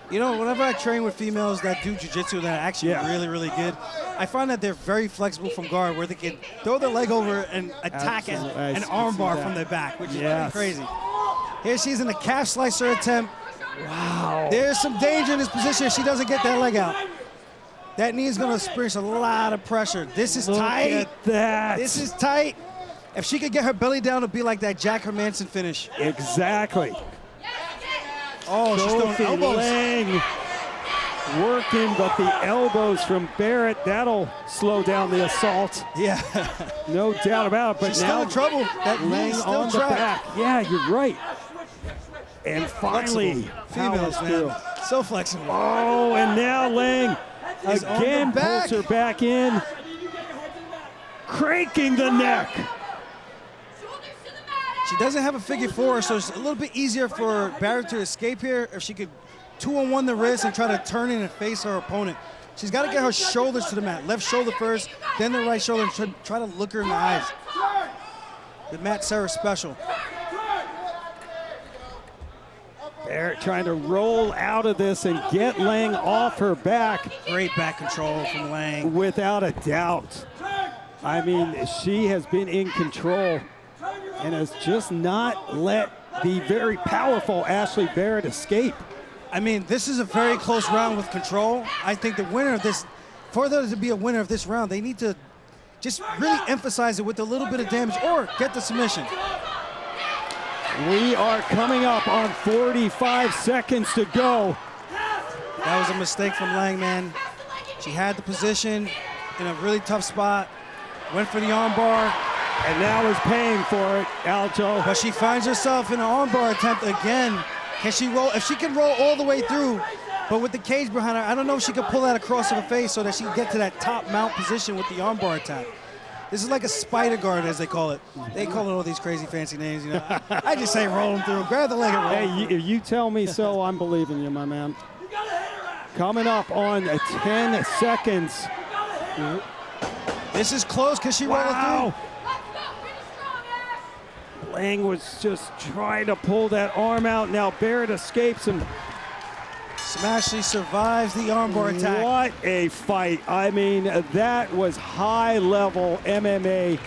Speaker 4: You know, whenever I train with females that do jiu-jitsu that are actually really, really good, I find that they're very flexible from guard where they can throw their leg over and attack an arm bar from their back, which is pretty crazy. Here she's in a calf slicer attempt.
Speaker 3: Wow.
Speaker 4: There's some danger in this position if she doesn't get that leg out. That knee is going to experience a lot of pressure. This is tight.
Speaker 3: Look at that.
Speaker 4: This is tight. If she could get her belly down, it'd be like that Jack Hermanson finish.
Speaker 3: Exactly.
Speaker 4: Oh, she's throwing elbows.
Speaker 3: Lang working, but the elbows from Barrett, that'll slow down the assault.
Speaker 4: Yeah.
Speaker 3: No doubt about it. But
Speaker 4: she's
Speaker 3: now
Speaker 4: still in trouble. That
Speaker 3: Lang on the back. Yeah, you're right. And finally,
Speaker 4: females, man. So flexible.
Speaker 3: Oh, and now Lang again pulls her back in. Cranking the neck.
Speaker 4: She doesn't have a figure four, so it's a little bit easier for Barrett to escape here if she could 2-on-1 the wrist and try to turn in and face her opponent. She's got to get her shoulders to the mat. Left shoulder first, then the right shoulder, and try to look her in the eyes. The Matt Serra special.
Speaker 3: Barrett trying to roll out of this and get Lang off her back.
Speaker 4: Great back control from Lang.
Speaker 3: Without a doubt. I mean, she has been in control and has just not let the very powerful Ashley Barrett escape.
Speaker 4: I mean, this is a very close round with control. I think the winner of this, for there to be a winner of this round, they need to just really emphasize it with a little bit of damage or get the submission.
Speaker 3: We are coming up on 45 seconds to go.
Speaker 4: That was a mistake from Lang, man. She had the position in a really tough spot, went for the armbar,
Speaker 3: and now is paying for it, Aljo.
Speaker 4: But she finds herself in an armbar attempt again. Can she roll? If she can roll all the way through, but with the cage behind her, I don't know if she can pull that across her face so that she can get to that top mount position with the armbar attack. This is like a spider guard, as they call it. They call it all these crazy fancy names, you know. I just say roll them through. Grab the leg and roll.
Speaker 3: Hey, if you tell me so, I'm believing you, my man. Coming up on 10 seconds.
Speaker 4: This is close. Can she roll it through?
Speaker 3: Lang was just trying to pull that arm out. Now Barrett escapes him.
Speaker 4: Smashy survives the armbar attack.
Speaker 3: What a fight. I mean, that was high-level MMA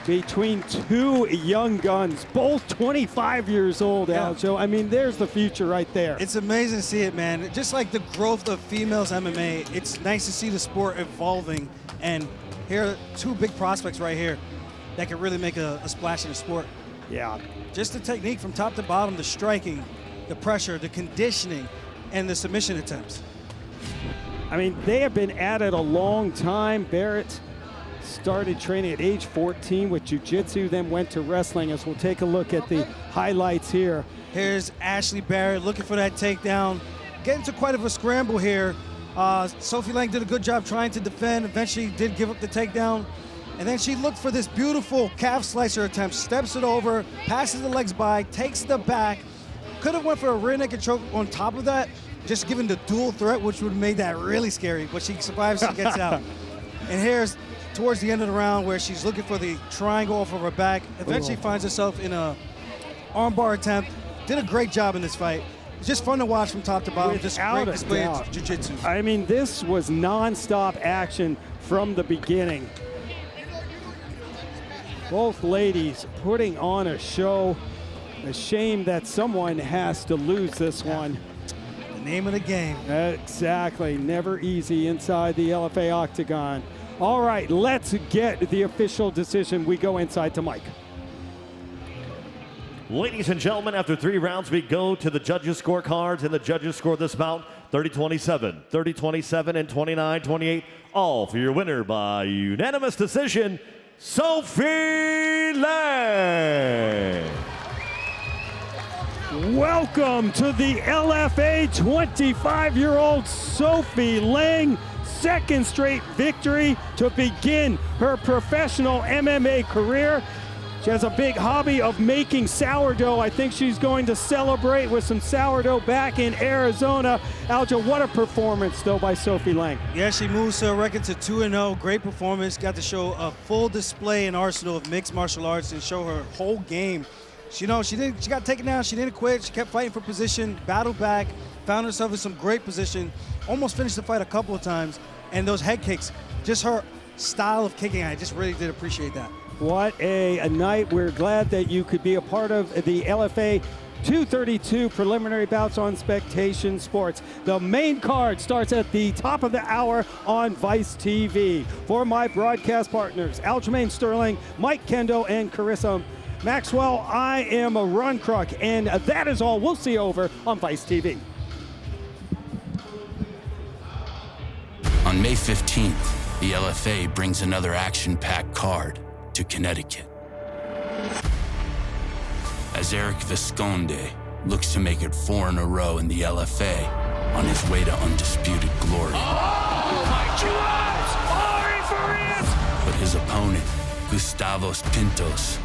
Speaker 3: between two young guns, both 25 years old, Aljo. I mean, there's the future right there.
Speaker 4: It's amazing to see it, man. Just like the growth of females MMA, it's nice to see the sport evolving. And here are two big prospects right here that can really make a splash in the sport.
Speaker 3: Yeah.
Speaker 4: Just the technique from top to bottom, the striking, the pressure, the conditioning, and the submission attempts.
Speaker 3: I mean, they have been at it a long time. Barrett started training at age 14 with jiu-jitsu, then went to wrestling, as we'll take a look at the highlights here.
Speaker 4: Here's Ashley Barrett looking for that takedown. Getting to quite of a scramble here. Sophie Lang did a good job trying to defend, eventually did give up the takedown. And then she looked for this beautiful calf slicer attempt, steps it over, passes the legs by, takes the back. Could have went for a rear naked choke on top of that, just given the dual threat, which would have made that really scary, but she survives, she gets out. And here's towards the end of the round where she's looking for the triangle off of her back, eventually finds herself in a armbar attempt. Did a great job in this fight. It's just fun to watch from top to bottom. Just great display of jiu-jitsu.
Speaker 3: I mean, this was non-stop action from the beginning. Both ladies putting on a show. A shame that someone has to lose this one.
Speaker 4: The name of the game.
Speaker 3: Exactly. Never easy inside the LFA octagon. All right, let's get the official decision. We go inside to Mike.
Speaker 5: Ladies and gentlemen, after 3 rounds, we go to the judges' scorecards, and the judges score this bout 30-27, 30-27, and 29-28, all for your winner by unanimous decision, Sophie Lang.
Speaker 3: Welcome to the LFA 25-year-old Sophie Lang. Second straight victory to begin her professional MMA career. She has a big hobby of making sourdough. I think she's going to celebrate with some sourdough back in Arizona. Aljo, what a performance, though, by Sophie Lang.
Speaker 4: Yeah, she moves her record to 2-0. Great performance. Got to show a full display and arsenal of mixed martial arts and show her whole game. She got taken down. She didn't quit. She kept fighting for position, battled back, found herself in some great position, almost finished the fight a couple of times. And those head kicks, just her style of kicking, I just really did appreciate that.
Speaker 3: What a night. We're glad that you could be a part of the LFA 232 preliminary bouts on Spectation Sports. The main card starts at the top of the hour on Vice TV. For my broadcast partners, Aljamain Sterling, Mike Kendo, and Carissa Maxwell, I am a Ron Kruk, and that is all. We'll see you over on Vice TV.
Speaker 1: On May 15th, the LFA brings another action-packed card to Connecticut. As Eric Visconde looks to make it 4 in a row in the LFA on his way to undisputed glory.
Speaker 2: Oh, my God!
Speaker 1: But his opponent, Gustavo Pintos,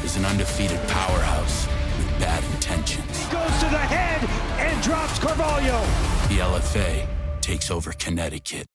Speaker 1: is an undefeated powerhouse with bad intentions.
Speaker 2: He goes to the head and drops Carvalho.
Speaker 1: The LFA takes over Connecticut.